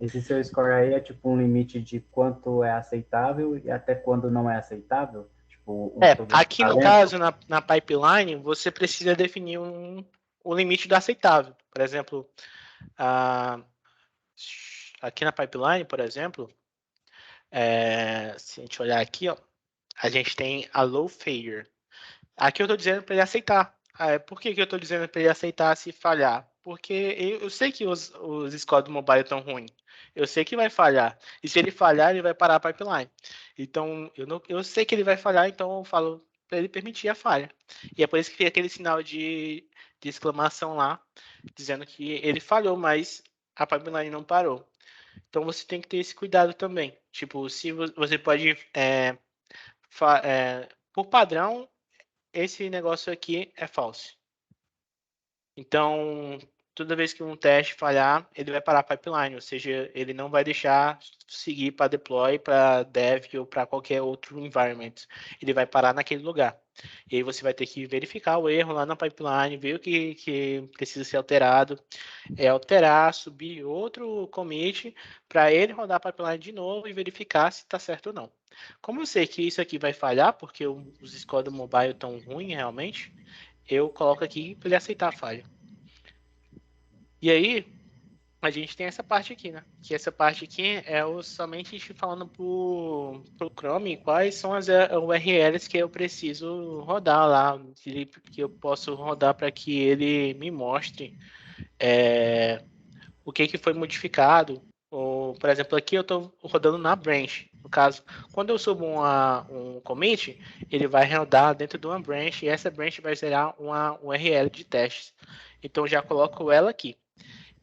Esse seu score aí é tipo um limite de quanto é aceitável e até quando não é aceitável? Tipo, aqui no caso, na pipeline, você precisa definir o limite do aceitável. Por exemplo, aqui na pipeline, por exemplo, se a gente olhar aqui, ó, a gente tem a low failure. Aqui eu estou dizendo para ele aceitar. Por que eu estou dizendo para ele aceitar se falhar? porque eu sei que os scores do mobile estão ruins. Eu sei que vai falhar. E se ele falhar, ele vai parar a pipeline. Então, eu sei que ele vai falhar, então eu falo para ele permitir a falha. E é por isso que fica aquele sinal de exclamação lá, dizendo que ele falhou, mas a pipeline não parou. Então, você tem que ter esse cuidado também. Tipo, se você pode... por padrão, esse negócio aqui é falso. Então, toda vez que um teste falhar, ele vai parar a pipeline, ou seja, ele não vai deixar seguir para deploy, para dev ou para qualquer outro environment. Ele vai parar naquele lugar. E aí você vai ter que verificar o erro lá na pipeline, ver o que precisa ser alterado, alterar, subir outro commit para ele rodar a pipeline de novo e verificar se está certo ou não. Como eu sei que isso aqui vai falhar, porque os scores do mobile estão ruins realmente, eu coloco aqui para ele aceitar a falha. E aí, a gente tem essa parte aqui, né? Que essa parte aqui é somente a gente falando pro Chrome quais são as URLs que eu preciso rodar lá, que eu posso rodar para que ele me mostre o que foi modificado. Ou, por exemplo, aqui eu estou rodando na branch. No caso, quando eu subo um commit, ele vai rodar dentro de uma branch e essa branch vai gerar uma URL de testes. Então, eu já coloco ela aqui.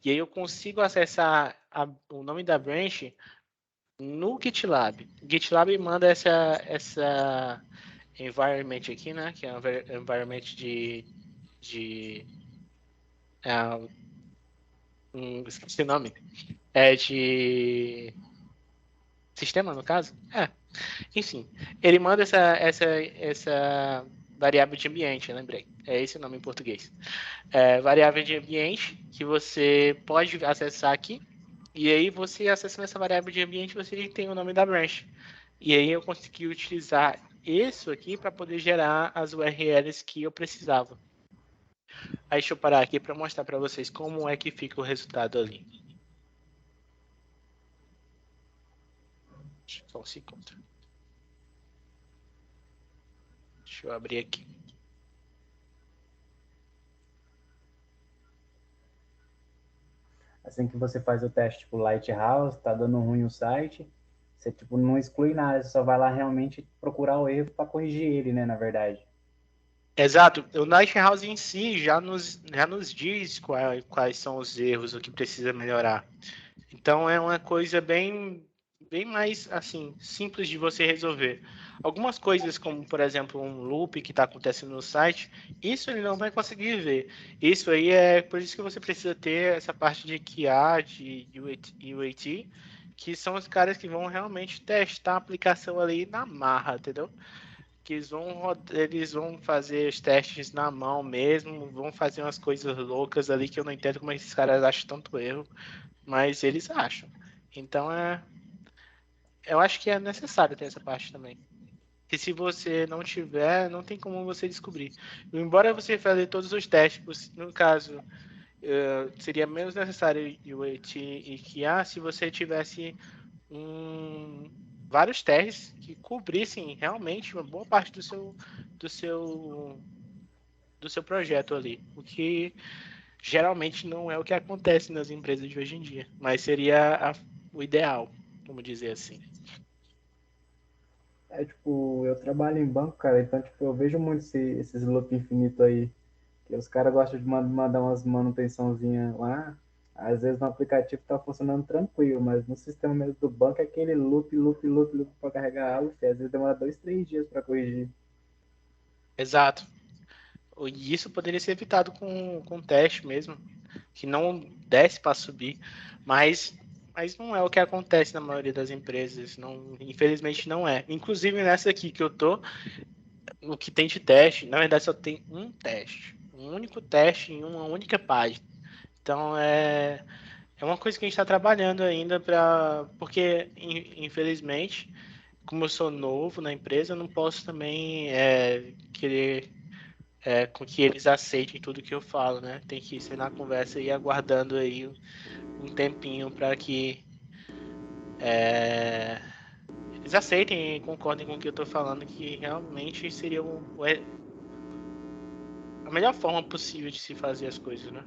E aí eu consigo acessar o nome da branch no GitLab. O GitLab manda essa environment aqui, né? Que é um environment esqueci o nome. É de sistema, no caso? Enfim, ele manda essa variável de ambiente, eu lembrei. É esse o nome em português. Variável de ambiente que você pode acessar aqui. E aí, você acessando essa variável de ambiente, você tem o nome da branch. E aí, eu consegui utilizar isso aqui para poder gerar as URLs que eu precisava. Aí, deixa eu parar aqui para mostrar para vocês como é que fica o resultado ali. Só um segundo. Deixa eu abrir aqui. Assim que você faz o teste, tipo, Lighthouse, tá dando ruim o site, você, tipo, não exclui nada, você só vai lá realmente procurar o erro para corrigir ele, né, na verdade. Exato. O Lighthouse em si já nos diz quais são os erros, o que precisa melhorar. Então, é uma coisa bem mais, assim, simples de você resolver. Algumas coisas, como, por exemplo, um loop que está acontecendo no site, isso ele não vai conseguir ver. Isso aí por isso que você precisa ter essa parte de QA, de UAT, que são os caras que vão realmente testar a aplicação ali na marra, entendeu? Que eles vão fazer os testes na mão mesmo, vão fazer umas coisas loucas ali que eu não entendo como esses caras acham tanto erro, mas eles acham. Então, eu acho que é necessário ter essa parte também. Que se você não tiver, não tem como você descobrir. Embora você faça todos os testes, no caso, seria menos necessário UAT e QA se você tivesse vários testes que cobrissem realmente uma boa parte do seu projeto ali. O que geralmente não é o que acontece nas empresas de hoje em dia, mas seria o ideal, vamos dizer assim. Tipo, eu trabalho em banco, cara, então, tipo, eu vejo muito esses loop infinito aí, que os caras gostam de mandar umas manutençãozinhas lá, às vezes no aplicativo tá funcionando tranquilo, mas no sistema mesmo do banco é aquele loop para carregar algo, que às vezes demora 2, 3 dias para corrigir. Exato. E isso poderia ser evitado com teste mesmo, que não desse para subir, mas não é o que acontece na maioria das empresas, não, infelizmente não é. Inclusive nessa aqui que eu tô, o que tem de teste, na verdade só tem um teste, um único teste em uma única página. Então é uma coisa que a gente está trabalhando ainda porque infelizmente, como eu sou novo na empresa, eu não posso também querer com que eles aceitem tudo que eu falo, né? Tem que ser na conversa e aguardando aí um tempinho para que eles aceitem e concordem com o que eu estou falando, que realmente seria a melhor forma possível de se fazer as coisas, né?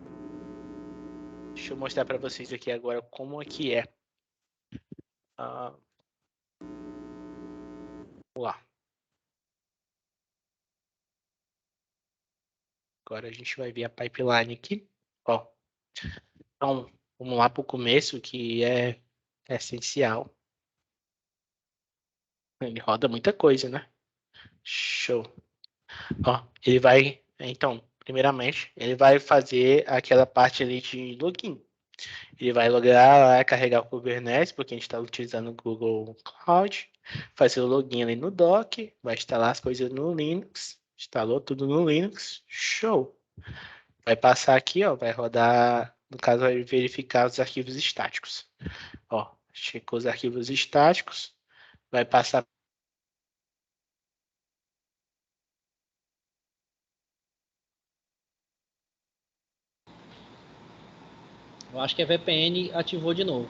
Deixa eu mostrar para vocês aqui agora como é que é. Vamos lá. Agora a gente vai ver a pipeline aqui. Ó. Então, vamos lá para o começo, que é essencial. Ele roda muita coisa, né? Show. Ó, ele vai... Então, primeiramente, ele vai fazer aquela parte ali de login. Ele vai logar lá, carregar o Kubernetes, porque a gente está utilizando o Google Cloud, fazer o login ali no Dock, vai instalar as coisas no Linux, instalou tudo no Linux, show. Vai passar aqui, ó, vai rodar, no caso, vai verificar os arquivos estáticos. Ó, checou os arquivos estáticos, vai passar. Eu acho que a VPN ativou de novo.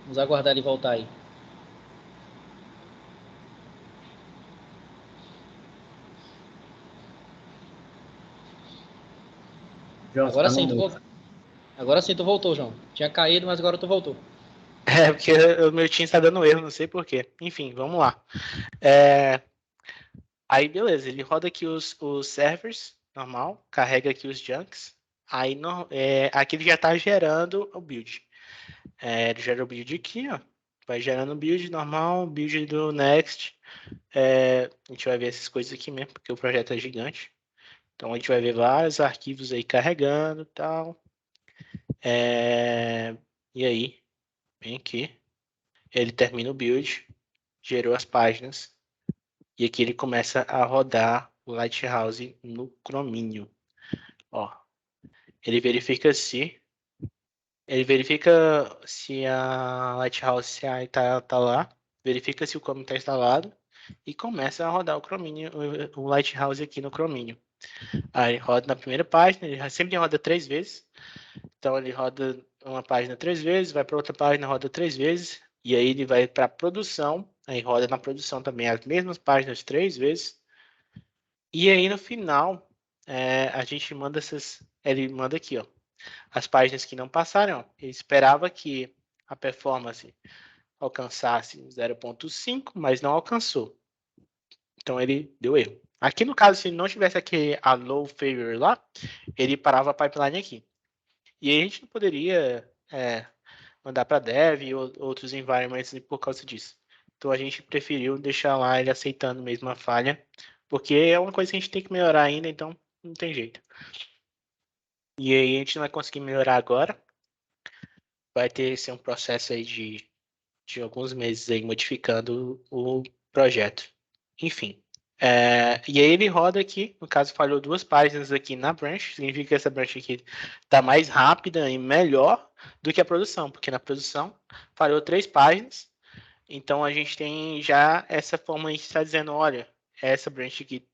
Vamos aguardar ele voltar aí. João, Agora você tá sim, no tu mudo. voltou. Agora sim, tu voltou, João. Tinha caído, mas agora tu voltou. É, porque o meu time está dando erro, não sei porquê. Enfim, vamos lá. Aí, beleza, ele roda aqui os servers, normal, carrega aqui os junks. Aí, aqui ele já está gerando o build. Ele gera o build aqui, ó. Vai gerando o build normal, build do Next. A gente vai ver essas coisas aqui mesmo, porque o projeto é gigante. Então, a gente vai ver vários arquivos aí carregando e tal. E aí, vem aqui. Ele termina o build, gerou as páginas. E aqui ele começa a rodar o Lighthouse no Chromium. Ó, ele verifica se a Lighthouse CI tá lá, verifica se o Chromium está instalado e começa a rodar o Chromium, o Lighthouse aqui no Chromium. Aí ele roda na primeira página, ele sempre roda 3 vezes. Então ele roda uma página 3 vezes, vai para outra página, roda 3 vezes, e aí ele vai para a produção, aí roda na produção também as mesmas páginas 3 vezes. E aí no final, a gente manda ele manda aqui, ó, as páginas que não passaram. Ó, ele esperava que a performance alcançasse 0.5, mas não alcançou. Então ele deu erro. Aqui no caso, se não tivesse aqui a low failure lá, ele parava a pipeline aqui. E aí a gente não poderia mandar para dev e outros environments por causa disso. Então a gente preferiu deixar lá ele aceitando mesmo a falha, porque é uma coisa que a gente tem que melhorar ainda, então não tem jeito. E aí a gente não vai conseguir melhorar agora. Vai ter ser um processo aí de alguns meses aí modificando o projeto. Enfim. E aí ele roda aqui, no caso falhou 2 páginas aqui na branch, significa que essa branch aqui está mais rápida e melhor do que a produção, porque na produção falhou 3 páginas, então a gente tem já essa forma de estar dizendo, olha, essa branch aqui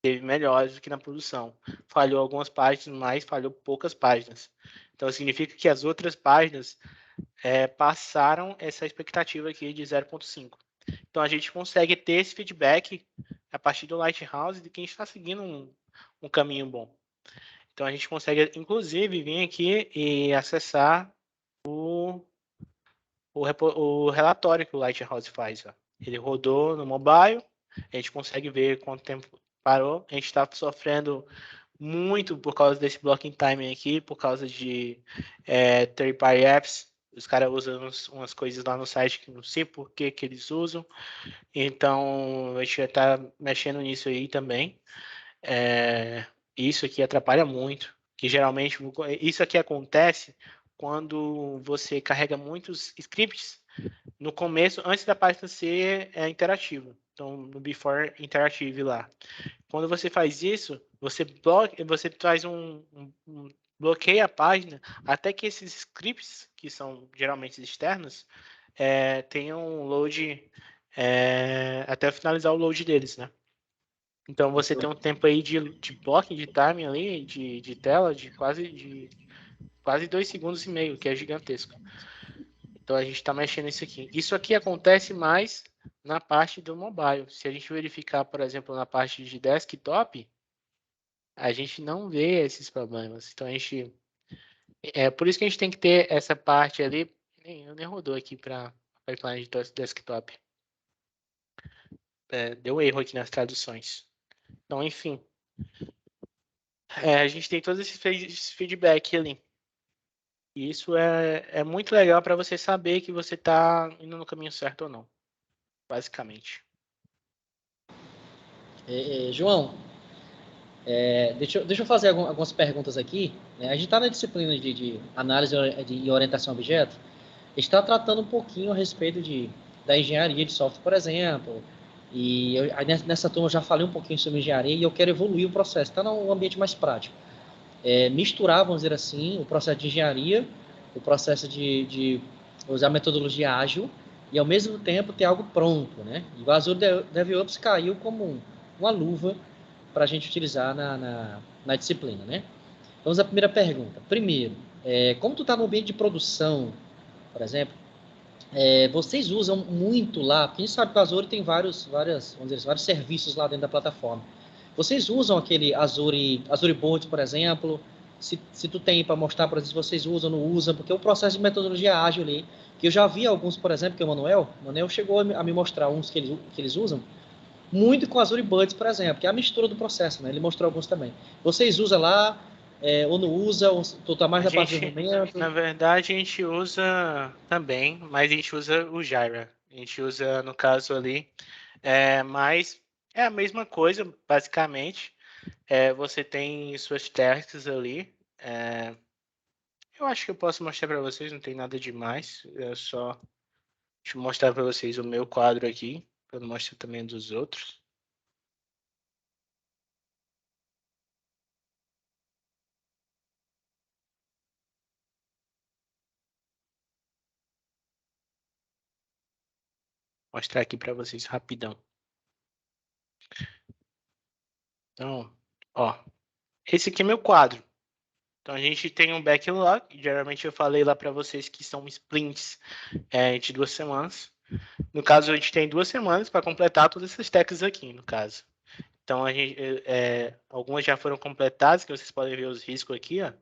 teve melhores do que na produção. Falhou algumas páginas, mas falhou poucas páginas. Então significa que as outras páginas passaram essa expectativa aqui de 0.5. Então a gente consegue ter esse feedback a partir do Lighthouse de quem está seguindo um caminho bom. Então a gente consegue, inclusive, vir aqui e acessar o relatório que o Lighthouse faz. Ó. Ele rodou no mobile, a gente consegue ver quanto tempo parou. A gente está sofrendo muito por causa desse blocking time aqui, por causa de third-party apps. Os caras usam umas coisas lá no site que não sei por que eles usam. Então, a gente já está mexendo nisso aí também. Isso aqui atrapalha muito. Que geralmente, isso aqui acontece quando você carrega muitos scripts no começo, antes da página ser interativa. Então, no Before Interactive lá. Quando você faz isso, você faz bloqueia a página até que esses scripts, que são geralmente externos, tenham um load até finalizar o load deles, né? Então você tem um tempo aí de blocking de time ali, de tela, de quase 2,5 segundos, que é gigantesco. Então a gente está mexendo nisso aqui. Isso aqui acontece mais na parte do mobile. Se a gente verificar, por exemplo, na parte de desktop, a gente não vê esses problemas. Então a gente É por isso que a gente tem que ter essa parte ali. Eu nem rodou aqui para pipeline de desktop. Deu erro aqui nas traduções. Então, enfim. A gente tem todo esse feedback ali. E isso é muito legal para você saber que você está indo no caminho certo ou não. Basicamente. João, deixa eu fazer algumas perguntas aqui. A gente está na disciplina de análise e orientação a objeto. A gente está tratando um pouquinho a respeito da engenharia de software, por exemplo. E nessa turma eu já falei um pouquinho sobre engenharia e eu quero evoluir o processo, está num ambiente mais prático. Misturar, vamos dizer assim, o processo de engenharia, o processo de usar a metodologia ágil e, ao mesmo tempo, ter algo pronto, né? E o Azure DevOps caiu como uma luva para a gente utilizar na disciplina, né? Vamos à primeira pergunta. Primeiro, como tu está no ambiente de produção, por exemplo, vocês usam muito lá, porque a gente sabe que o Azure tem vários serviços lá dentro da plataforma. Vocês usam aquele Azure Boards, por exemplo? Se tu tem para mostrar, por exemplo, se vocês usam ou não usam, porque é um processo de metodologia ágil ali, que eu já vi alguns, por exemplo, que é o Manuel chegou a me mostrar uns que eles usam, muito com Azure Buds, por exemplo, que é a mistura do processo, né? Ele mostrou alguns também. Vocês usam lá, ou não usam, ou tu tá mais na parte de desenvolvimento? Na verdade, a gente usa também, mas a gente usa o Jira. A gente usa, no caso ali, mas é a mesma coisa, basicamente. Você tem suas tasks ali. Eu acho que eu posso mostrar para vocês, não tem nada demais. É só deixa eu mostrar para vocês o meu quadro aqui, para não mostrar também dos outros. Mostrar aqui para vocês rapidão. Então, ó, esse aqui é meu quadro. Então, a gente tem um backlog, geralmente eu falei lá para vocês que são sprints de 2 semanas. No caso, a gente tem 2 semanas para completar todas essas tasks aqui, no caso. Então, algumas já foram completadas, que vocês podem ver os riscos aqui, ó.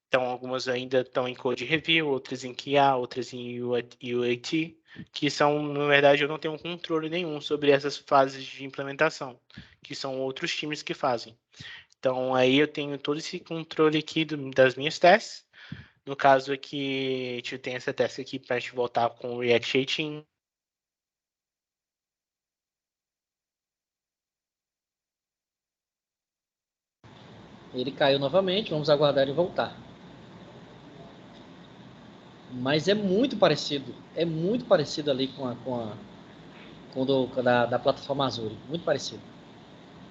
Então, algumas ainda estão em code review, outras em QA, outras em UAT, que são, na verdade, eu não tenho controle nenhum sobre essas fases de implementação, que são outros times que fazem. Então, aí eu tenho todo esse controle aqui das minhas testes. No caso aqui, a gente tem essa teste aqui para a gente voltar com o React 18. Ele caiu novamente, vamos aguardar ele voltar. Mas é muito parecido ali com da plataforma Azure, muito parecido.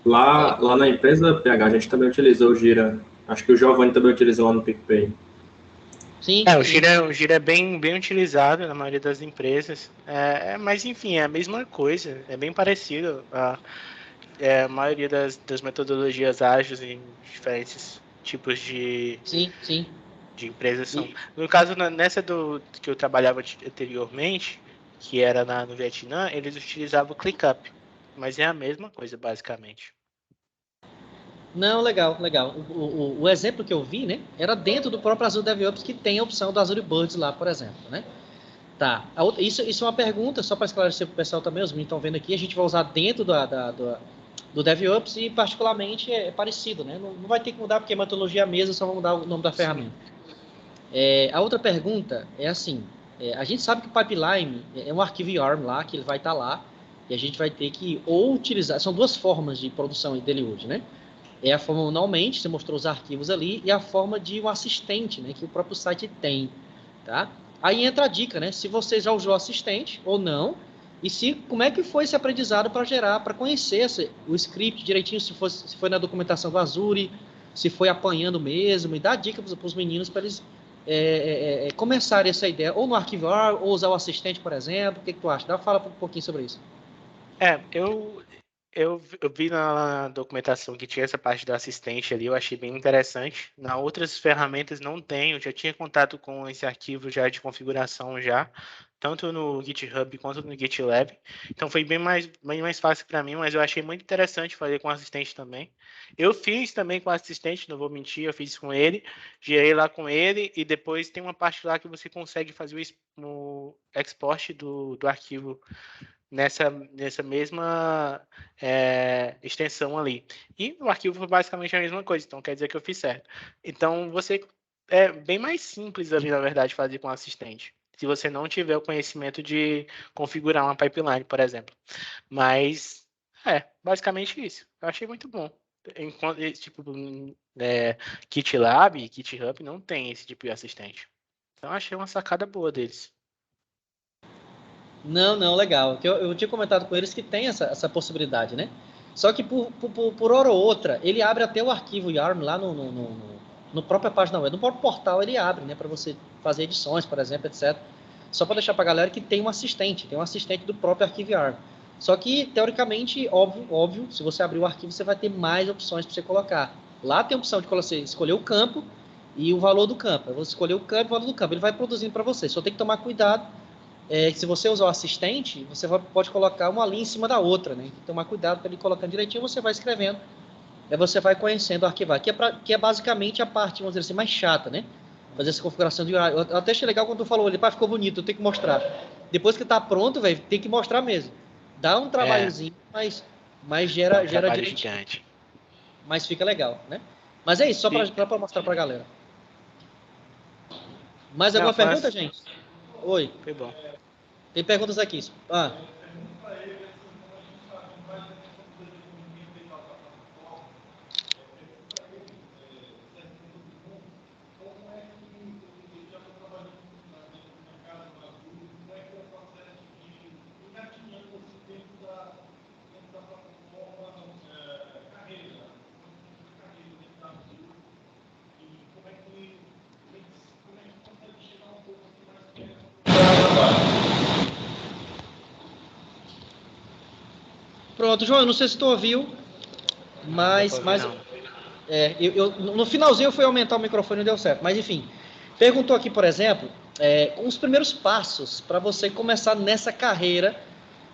Lá na empresa, PH, a gente também utilizou o Gira. Acho que o Giovanni também utilizou lá no PicPay. Sim. O Gira é bem utilizado na maioria das empresas. Mas, enfim, é a mesma coisa. É bem parecido. A maioria das metodologias ágeis em diferentes tipos de empresas são. No caso, nessa que eu trabalhava anteriormente, que era no Vietnã, eles utilizavam o ClickUp. Mas é a mesma coisa, basicamente. Não, legal. O exemplo que eu vi, né, era dentro do próprio Azure DevOps, que tem a opção do Azure Buds lá, por exemplo, né? Tá. Isso é uma pergunta, só para esclarecer para o pessoal também, os meninos estão vendo aqui, a gente vai usar dentro do DevOps e, particularmente, é parecido, né? Não vai ter que mudar, porque a metodologia é a mesma, só vão mudar o nome da ferramenta. A outra pergunta é assim, a gente sabe que o pipeline é um arquivo YARN lá, que ele vai estar lá, e a gente vai ter que ou utilizar, são 2 formas de produção dele hoje, né? É a forma manualmente, você mostrou os arquivos ali, e a forma de um assistente, né, que o próprio site tem, tá? Aí entra a dica, né? Se você já usou assistente ou não, e como é que foi esse aprendizado para conhecer o script direitinho, se foi na documentação do Azure, se foi apanhando mesmo, e dá dica para os meninos para eles começarem essa ideia, ou no arquivar, ou usar o assistente, por exemplo. O que tu acha? Fala um pouquinho sobre isso. Eu vi na documentação que tinha essa parte do assistente ali, eu achei bem interessante. Na outras ferramentas não tem, eu já tinha contato com esse arquivo já de configuração já, tanto no GitHub quanto no GitLab. Então foi bem mais fácil para mim, mas eu achei muito interessante fazer com o assistente também. Eu fiz também com o assistente, não vou mentir, eu fiz com ele, gerei lá com ele, e depois tem uma parte lá que você consegue fazer o export do arquivo nessa mesma extensão ali. E o arquivo foi basicamente a mesma coisa, então quer dizer que eu fiz certo. Então você é bem mais simples ali, na verdade, fazer com o assistente, se você não tiver o conhecimento de configurar uma pipeline, por exemplo. Mas basicamente isso. Eu achei muito bom. Enquanto tipo GitLab, GitHub não tem esse tipo de assistente. Então achei uma sacada boa deles. Não, legal. Eu tinha comentado com eles que tem essa possibilidade, né? Só que por hora ou outra, ele abre até o arquivo YARN lá no própria página web, no próprio portal ele abre, né? Para você fazer edições, por exemplo, etc. Só para deixar para a galera que tem um assistente do próprio arquivo YARN. Só que, teoricamente, óbvio, se você abrir o arquivo, você vai ter mais opções para você colocar. Lá tem a opção de você escolher o campo e o valor do campo. Você escolher o campo e o valor do campo. Ele vai produzindo para você. Só tem que tomar cuidado. Se você usar o assistente, você pode colocar uma linha em cima da outra, né? Tem que tomar cuidado para ele colocando direitinho, você vai escrevendo, você vai conhecendo o arquivar, que é basicamente a parte, vamos dizer assim, mais chata, né? Fazer essa configuração de URL. Eu até achei legal quando tu falou ali, ficou bonito, eu tenho que mostrar. Depois que tá pronto, velho, tem que mostrar mesmo. Dá um trabalhozinho, mas gera direitinho. Gigante. Mas fica legal, né? Mas é isso, só para mostrar para a galera. Mais alguma pergunta, gente? Oi. Foi bom. Tem perguntas aqui. Pronto, João, eu não sei se tu ouviu, mas no finalzinho eu fui aumentar o microfone e deu certo. Mas enfim, perguntou aqui, por exemplo, os primeiros passos para você começar nessa carreira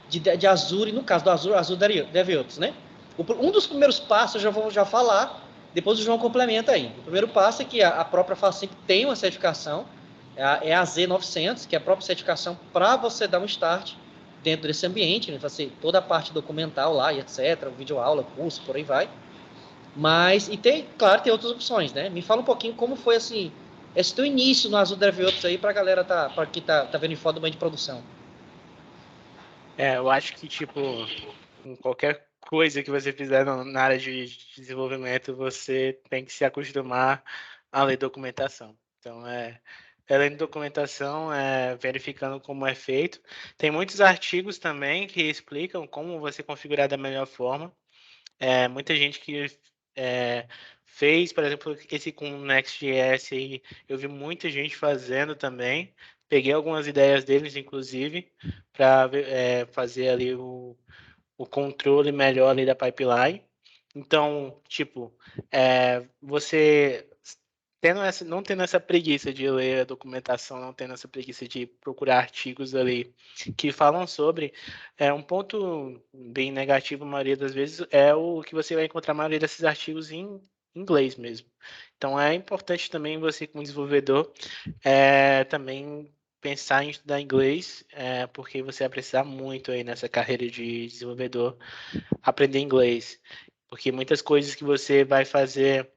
de Azure, no caso do Azure DevOps, né? Um dos primeiros passos eu já vou falar, depois o João complementa aí. O primeiro passo é que a própria Facimp tem uma certificação, é a Z900, que é a própria certificação para você dar um start dentro desse ambiente, né? Fazer toda a parte documental lá e etc, vídeo aula, curso, por aí vai. Mas, e tem, claro, tem outras opções, né? Me fala um pouquinho como foi, assim, esse teu início no Azure DevOps aí, pra galera para quem tá vendo em foto do banho de produção. Eu acho que, tipo, em qualquer coisa que você fizer na área de desenvolvimento, você tem que se acostumar a ler documentação. Então, lendo documentação, verificando como é feito. Tem muitos artigos também que explicam como você configurar da melhor forma. Muita gente que fez, por exemplo, esse com Next.js aí, eu vi muita gente fazendo também. Peguei algumas ideias deles, inclusive, para fazer ali o controle melhor ali da pipeline. Então, tipo, você não tendo essa preguiça de ler a documentação, não tendo essa preguiça de procurar artigos ali que falam sobre, um ponto bem negativo, a maioria das vezes, é o que você vai encontrar a maioria desses artigos em inglês mesmo. Então, é importante também você, como desenvolvedor, também pensar em estudar inglês, porque você vai precisar muito aí nessa carreira de desenvolvedor aprender inglês, porque muitas coisas que você vai fazer,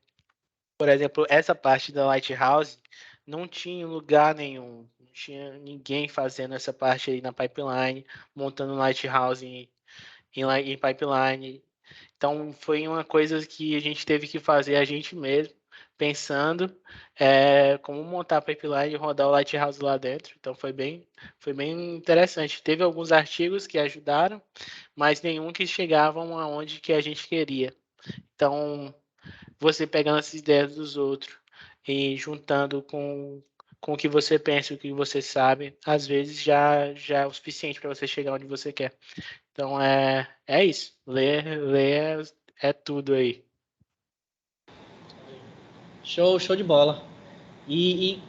por exemplo, essa parte da Lighthouse não tinha lugar nenhum, não tinha ninguém fazendo essa parte aí na pipeline, montando Lighthouse em pipeline. Então, foi uma coisa que a gente teve que fazer a gente mesmo, pensando como montar a pipeline e rodar o Lighthouse lá dentro. Então, foi bem interessante. Teve alguns artigos que ajudaram, mas nenhum que chegavam aonde que a gente queria. Então, você pegando essas ideias dos outros e juntando com o que você pensa, o que você sabe, às vezes já é o suficiente para você chegar onde você quer. Então, é isso. Ler é tudo aí. Show de bola.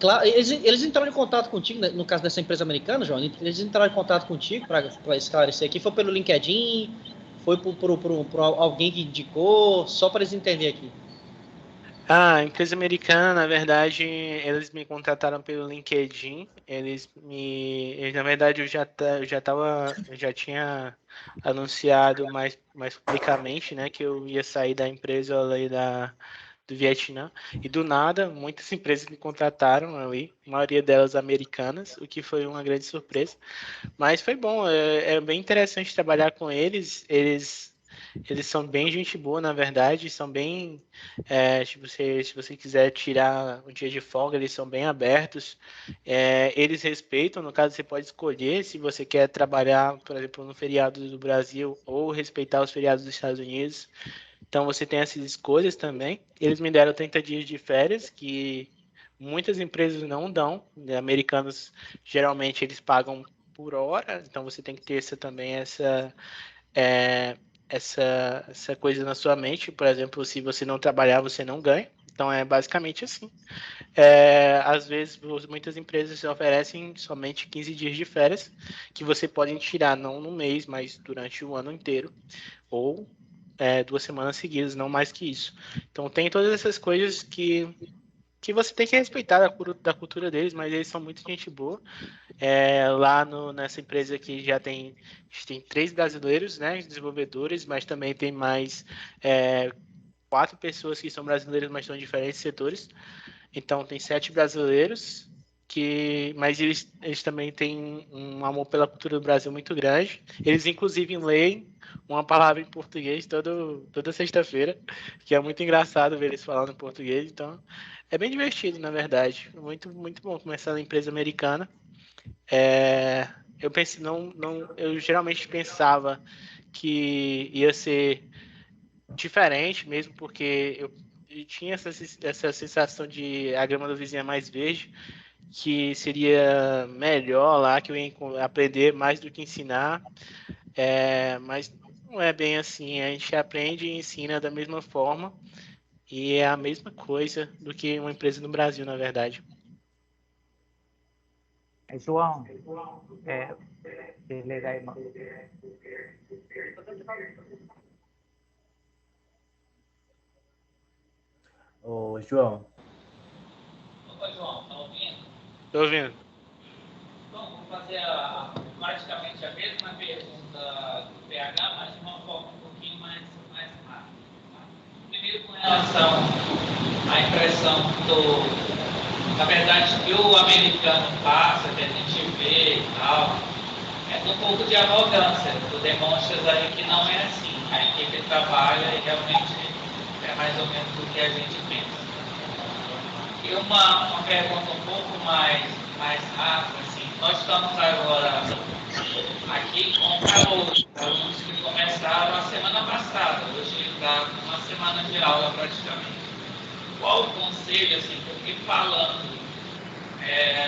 Claro, eles entraram em contato contigo, no caso dessa empresa americana, João, eles entraram em contato contigo para esclarecer aqui, foi pelo LinkedIn, foi por alguém que indicou, só para eles entenderem aqui. A empresa americana, na verdade, eles me contrataram pelo LinkedIn. Na verdade, eu já tinha anunciado mais publicamente, né, que eu ia sair da empresa ali do Vietnã. E do nada, muitas empresas me contrataram ali, a maioria delas americanas, o que foi uma grande surpresa. Mas foi bom, é bem interessante trabalhar com eles. Eles são bem gente boa, na verdade, são bem. Se você quiser tirar um dia de folga, eles são bem abertos. Eles respeitam, no caso, você pode escolher se você quer trabalhar, por exemplo, no feriado do Brasil ou respeitar os feriados dos Estados Unidos. Então você tem essas escolhas também. Eles me deram 30 dias de férias, que muitas empresas não dão. Americanos, geralmente, eles pagam por hora, então você tem que ter é, essa coisa na sua mente. Por exemplo, se você não trabalhar, você não ganha. Então é basicamente assim. Às vezes, muitas empresas oferecem somente 15 dias de férias, que você pode tirar não no mês, mas durante o ano inteiro. Ou 2 semanas seguidas, não mais que isso. Então tem todas essas coisas que você tem que respeitar da cultura deles, mas eles são muito gente boa. Lá nessa empresa aqui a gente tem 3 brasileiros, né, desenvolvedores, mas também tem mais 4 pessoas que são brasileiras, mas estão em diferentes setores. Então tem 7 brasileiros, mas eles também têm um amor pela cultura do Brasil muito grande. Eles inclusive leem uma palavra em português toda sexta-feira, que é muito engraçado ver eles falando em português. Então é bem divertido, na verdade. Muito, muito bom começar na empresa americana. Eu pensei, eu geralmente pensava que ia ser diferente mesmo, porque eu tinha essa sensação de a grama do vizinho é mais verde, que seria melhor lá, que eu ia aprender mais do que ensinar, mas não é bem assim. A gente aprende e ensina da mesma forma, e é a mesma coisa do que uma empresa no Brasil, na verdade. João, desliga aí, mano. Ô, João, Opa, João, tá ouvindo? Tô ouvindo. Então, vou fazer praticamente a mesma pergunta do PH, mas de uma forma um pouquinho mais rápida. Tá? Primeiro, com relação à impressão na verdade, que o americano passa, que a gente vê e tal, é um pouco de arrogância. Tu demonstras aí que não é assim. A equipe trabalha e realmente é mais ou menos o que a gente pensa. E uma pergunta um pouco mais rápida, assim. Nós estamos agora aqui com alunos que começaram a semana passada. Hoje está uma semana de aula praticamente. Qual o conselho, assim, que eu fiquei falando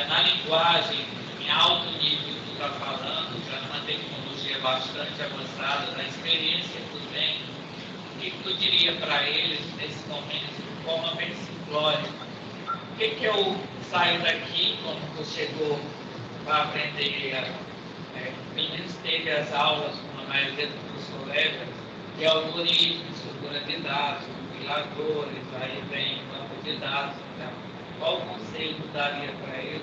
na linguagem em alto nível que tu está falando, já numa tecnologia bastante avançada, da experiência que tu tem, o que tu diria para eles nesse momento, de forma bem simplória? O que eu saio daqui, quando tu chegou para aprender, pelo menos teve as aulas com a maioria dos meus colegas, de algoritmos, estrutura de dados, compiladores, aí vem banco de dados, então, qual o conselho tu daria para eles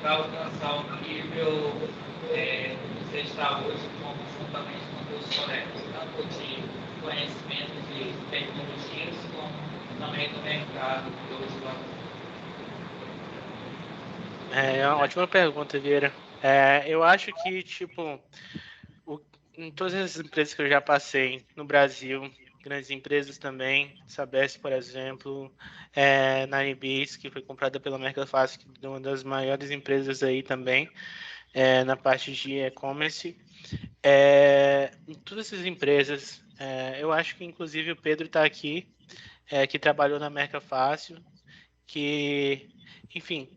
para alcançar o nível que você está hoje, juntamente com teus colegas, tanto de conhecimento de tecnologias, como também do mercado que hoje lá. É uma ótima pergunta, Vieira. Eu acho que, tipo, em todas as empresas que eu já passei no Brasil, grandes empresas também, Sabesp, por exemplo, na Nibis, que foi comprada pela Mercafácil, que é uma das maiores empresas aí também, na parte de e-commerce. Em todas essas empresas, eu acho que inclusive o Pedro está aqui, que trabalhou na Mercafácil, que, enfim,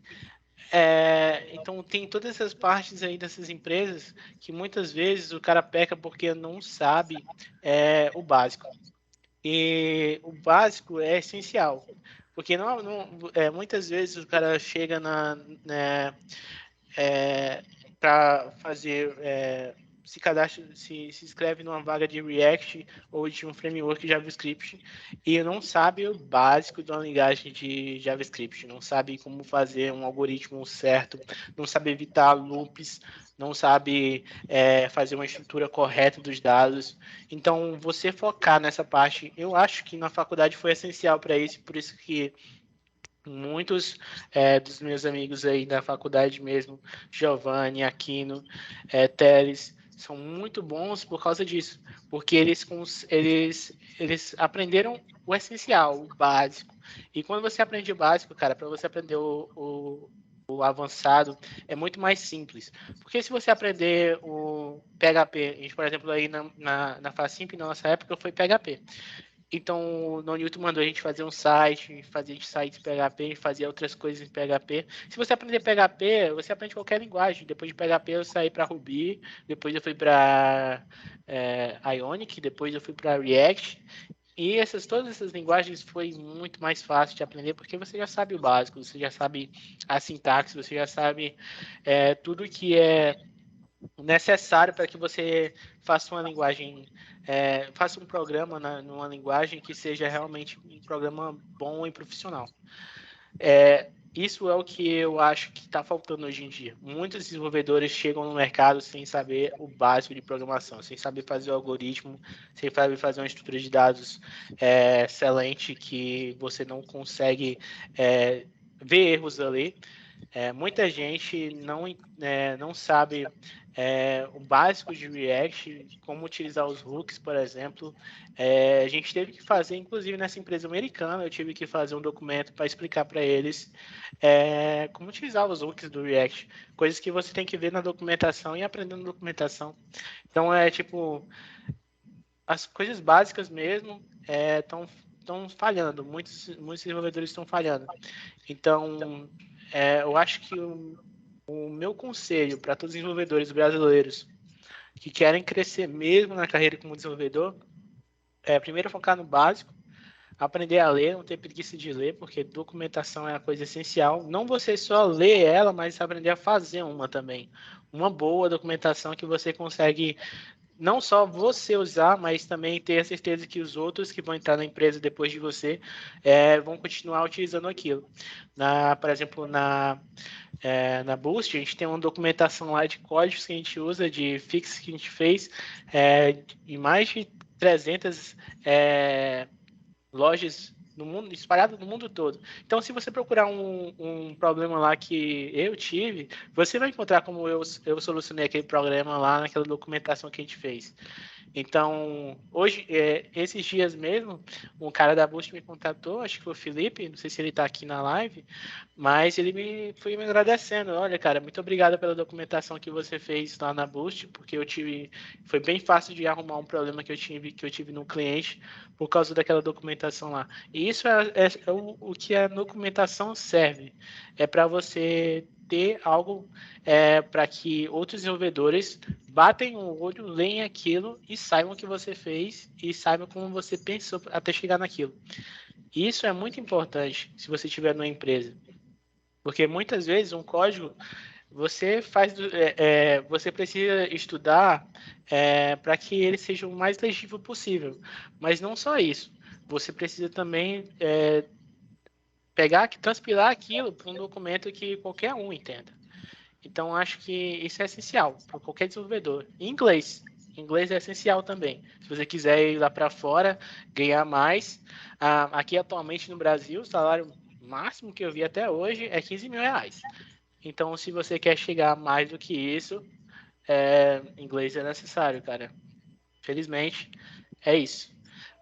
então tem todas essas partes aí dessas empresas que muitas vezes o cara peca porque não sabe o básico. E o básico é essencial. Porque muitas vezes o cara chega para fazer se cadastra, se inscreve numa vaga de React ou de um framework JavaScript e não sabe o básico de uma linguagem de JavaScript, não sabe como fazer um algoritmo certo, não sabe evitar loops, não sabe fazer uma estrutura correta dos dados. Então, você focar nessa parte, eu acho que na faculdade foi essencial para isso, por isso que muitos dos meus amigos aí da faculdade mesmo, Giovanni, Aquino, Teles, são muito bons por causa disso, porque eles aprenderam o essencial, o básico. E quando você aprende o básico, cara, para você aprender o avançado é muito mais simples. Porque se você aprender o PHP, a gente, por exemplo, aí na Facimp, na nossa época, foi PHP. Então, o Newton mandou a gente fazer um site, fazer sites PHP, fazer outras coisas em PHP. Se você aprender PHP, você aprende qualquer linguagem. Depois de PHP, eu saí para Ruby, depois eu fui para Ionic, depois eu fui para React. E todas essas linguagens foi muito mais fácil de aprender, porque você já sabe o básico, você já sabe a sintaxe, você já sabe tudo que é necessário para que você faça uma linguagem, faça um programa numa linguagem que seja realmente um programa bom e profissional. Isso é o que eu acho que está faltando hoje em dia. Muitos desenvolvedores chegam no mercado sem saber o básico de programação, sem saber fazer o algoritmo, sem saber fazer uma estrutura de dados excelente que você não consegue ver erros ali. Muita gente não sabe o básico de React, como utilizar os hooks, por exemplo. A gente teve que fazer, inclusive nessa empresa americana, eu tive que fazer um documento para explicar para eles como utilizar os hooks do React, coisas que você tem que ver na documentação e aprender na documentação. Então, as coisas básicas mesmo estão falhando, muitos desenvolvedores estão falhando. Então, eu acho que o meu conselho para todos os desenvolvedores brasileiros que querem crescer mesmo na carreira como desenvolvedor primeiro focar no básico, aprender a ler, não ter preguiça de ler, porque documentação é a coisa essencial. Não você só ler ela, mas aprender a fazer uma também. Uma boa documentação que você consegue não só você usar, mas também ter a certeza que os outros que vão entrar na empresa depois de você vão continuar utilizando aquilo. Por exemplo, na Boost, a gente tem uma documentação lá de códigos que a gente usa, de fixes que a gente fez, em mais de 300 lojas no mundo, espalhado no mundo todo. Então, se você procurar um problema lá que eu tive, você vai encontrar como eu solucionei aquele problema lá naquela documentação que a gente fez. Então, hoje, esses dias mesmo, um cara da Boost me contatou, acho que foi o Felipe, não sei se ele está aqui na live, mas ele foi me agradecendo. Olha, cara, muito obrigado pela documentação que você fez lá na Boost, porque foi bem fácil de arrumar um problema que eu tive no cliente por causa daquela documentação lá. E isso é o que a documentação serve. É para você ter algo para que outros desenvolvedores batem o olho, leem aquilo e saibam o que você fez e saibam como você pensou até chegar naquilo. Isso é muito importante se você estiver numa empresa. Porque muitas vezes um código você precisa estudar para que ele seja o mais legível possível. Mas não só isso. Você precisa também transpilar aquilo para um documento que qualquer um entenda. Então, acho que isso é essencial para qualquer desenvolvedor. Em inglês. Inglês é essencial também. Se você quiser ir lá para fora, ganhar mais. Aqui, atualmente, no Brasil, o salário máximo que eu vi até hoje é 15 mil reais. Então, se você quer chegar mais do que isso, inglês é necessário, cara. Felizmente, é isso.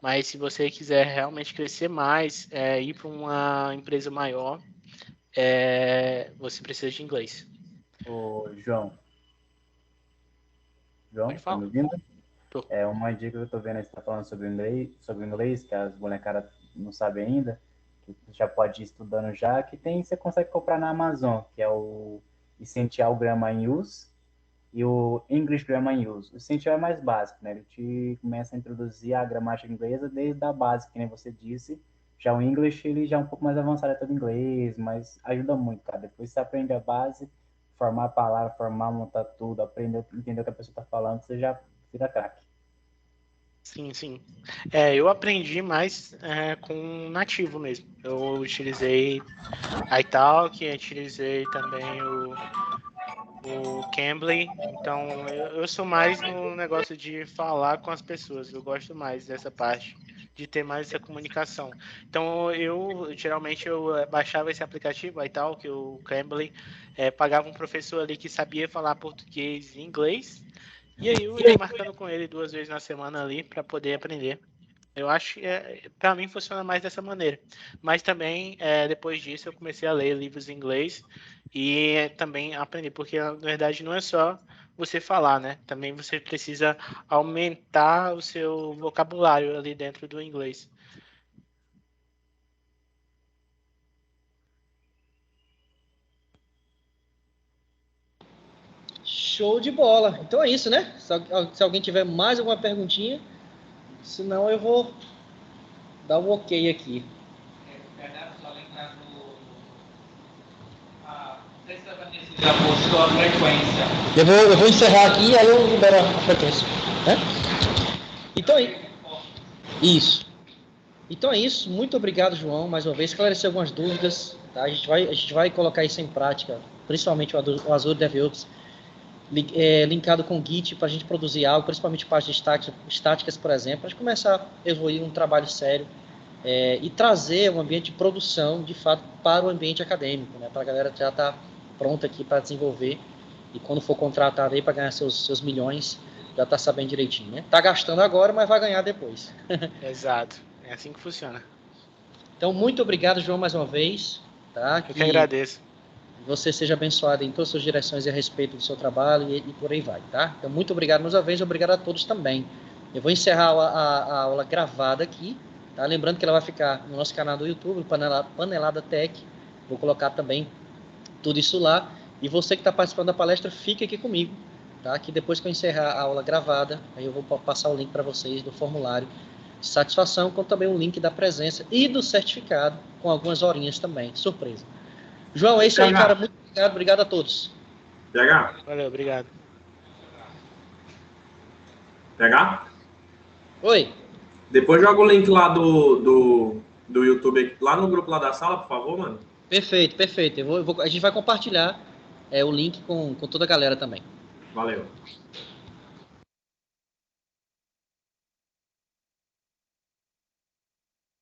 Mas se você quiser realmente crescer mais, ir para uma empresa maior, você precisa de inglês. Ô, João. João, Pode tá falar. me ouvindo? Tô. Uma dica que eu tô vendo aí, você tá falando sobre inglês, que as molecadas não sabem ainda, que você já pode ir estudando já, que você consegue comprar na Amazon, que é o Essential Grammar Use e o English Grammar Use. O Essential é mais básico, né? Ele te começa a introduzir a gramática inglesa desde a base, que nem você disse, Já o English, ele já é um pouco mais avançado, é todo inglês, mas ajuda muito, cara. Depois você aprende a base, formar a palavra, formar, montar tudo, aprender, entender o que a pessoa está falando, você já vira craque. Sim, sim. Eu aprendi mais com nativo mesmo. Eu utilizei iTalk, utilizei também o Cambly. Então, eu sou mais no negócio de falar com as pessoas. Eu gosto mais dessa parte, de ter mais essa comunicação. Então, geralmente eu baixava esse aplicativo, iTalk, o Cambly, pagava um professor ali que sabia falar português e inglês. E aí eu ia marcando com ele 2 vezes na semana ali para poder aprender. Eu acho que para mim funciona mais dessa maneira. Mas também, depois disso, eu comecei a ler livros em inglês e também aprender, porque na verdade não é só você falar, né? Também você precisa aumentar o seu vocabulário ali dentro do inglês. Show de bola. Então é isso, né? Se alguém tiver mais alguma perguntinha, senão eu vou dar um ok aqui. Já postou a frequência. Eu vou encerrar aqui e aí eu libero a frequência. Né? Então é isso. Então é isso. Muito obrigado, João, mais uma vez. Esclarecer algumas dúvidas. Tá? A gente vai colocar isso em prática, principalmente o Azure DevOps, linkado com o Git para a gente produzir algo, principalmente partes estáticas, por exemplo, para a gente começar a evoluir um trabalho sério e trazer um ambiente de produção, de fato, para o ambiente acadêmico, né? Para a galera já estar pronta aqui para desenvolver e quando for contratado aí para ganhar seus milhões, já está sabendo direitinho, né? Está gastando agora, mas vai ganhar depois. Exato. É assim que funciona. Então, muito obrigado, João, mais uma vez. Tá? Eu que agradeço. Você seja abençoado em todas as suas direções a respeito do seu trabalho e por aí vai, tá? Então, muito obrigado mais uma vez, obrigado a todos também. Eu vou encerrar a aula gravada aqui, tá? Lembrando que ela vai ficar no nosso canal do YouTube, Panelada Tech. Vou colocar também tudo isso lá. E você que está participando da palestra, fique aqui comigo, tá? Que depois que eu encerrar a aula gravada, aí eu vou passar o link para vocês do formulário de satisfação, com também o link da presença e do certificado, com algumas horinhas também, surpresa. João, é isso aí, cara. Muito obrigado. Obrigado a todos. PH? Valeu, obrigado. PH? Oi. Depois joga o link lá do YouTube, lá no grupo lá da sala, por favor, mano. Perfeito, perfeito. A gente vai compartilhar o link com toda a galera também. Valeu.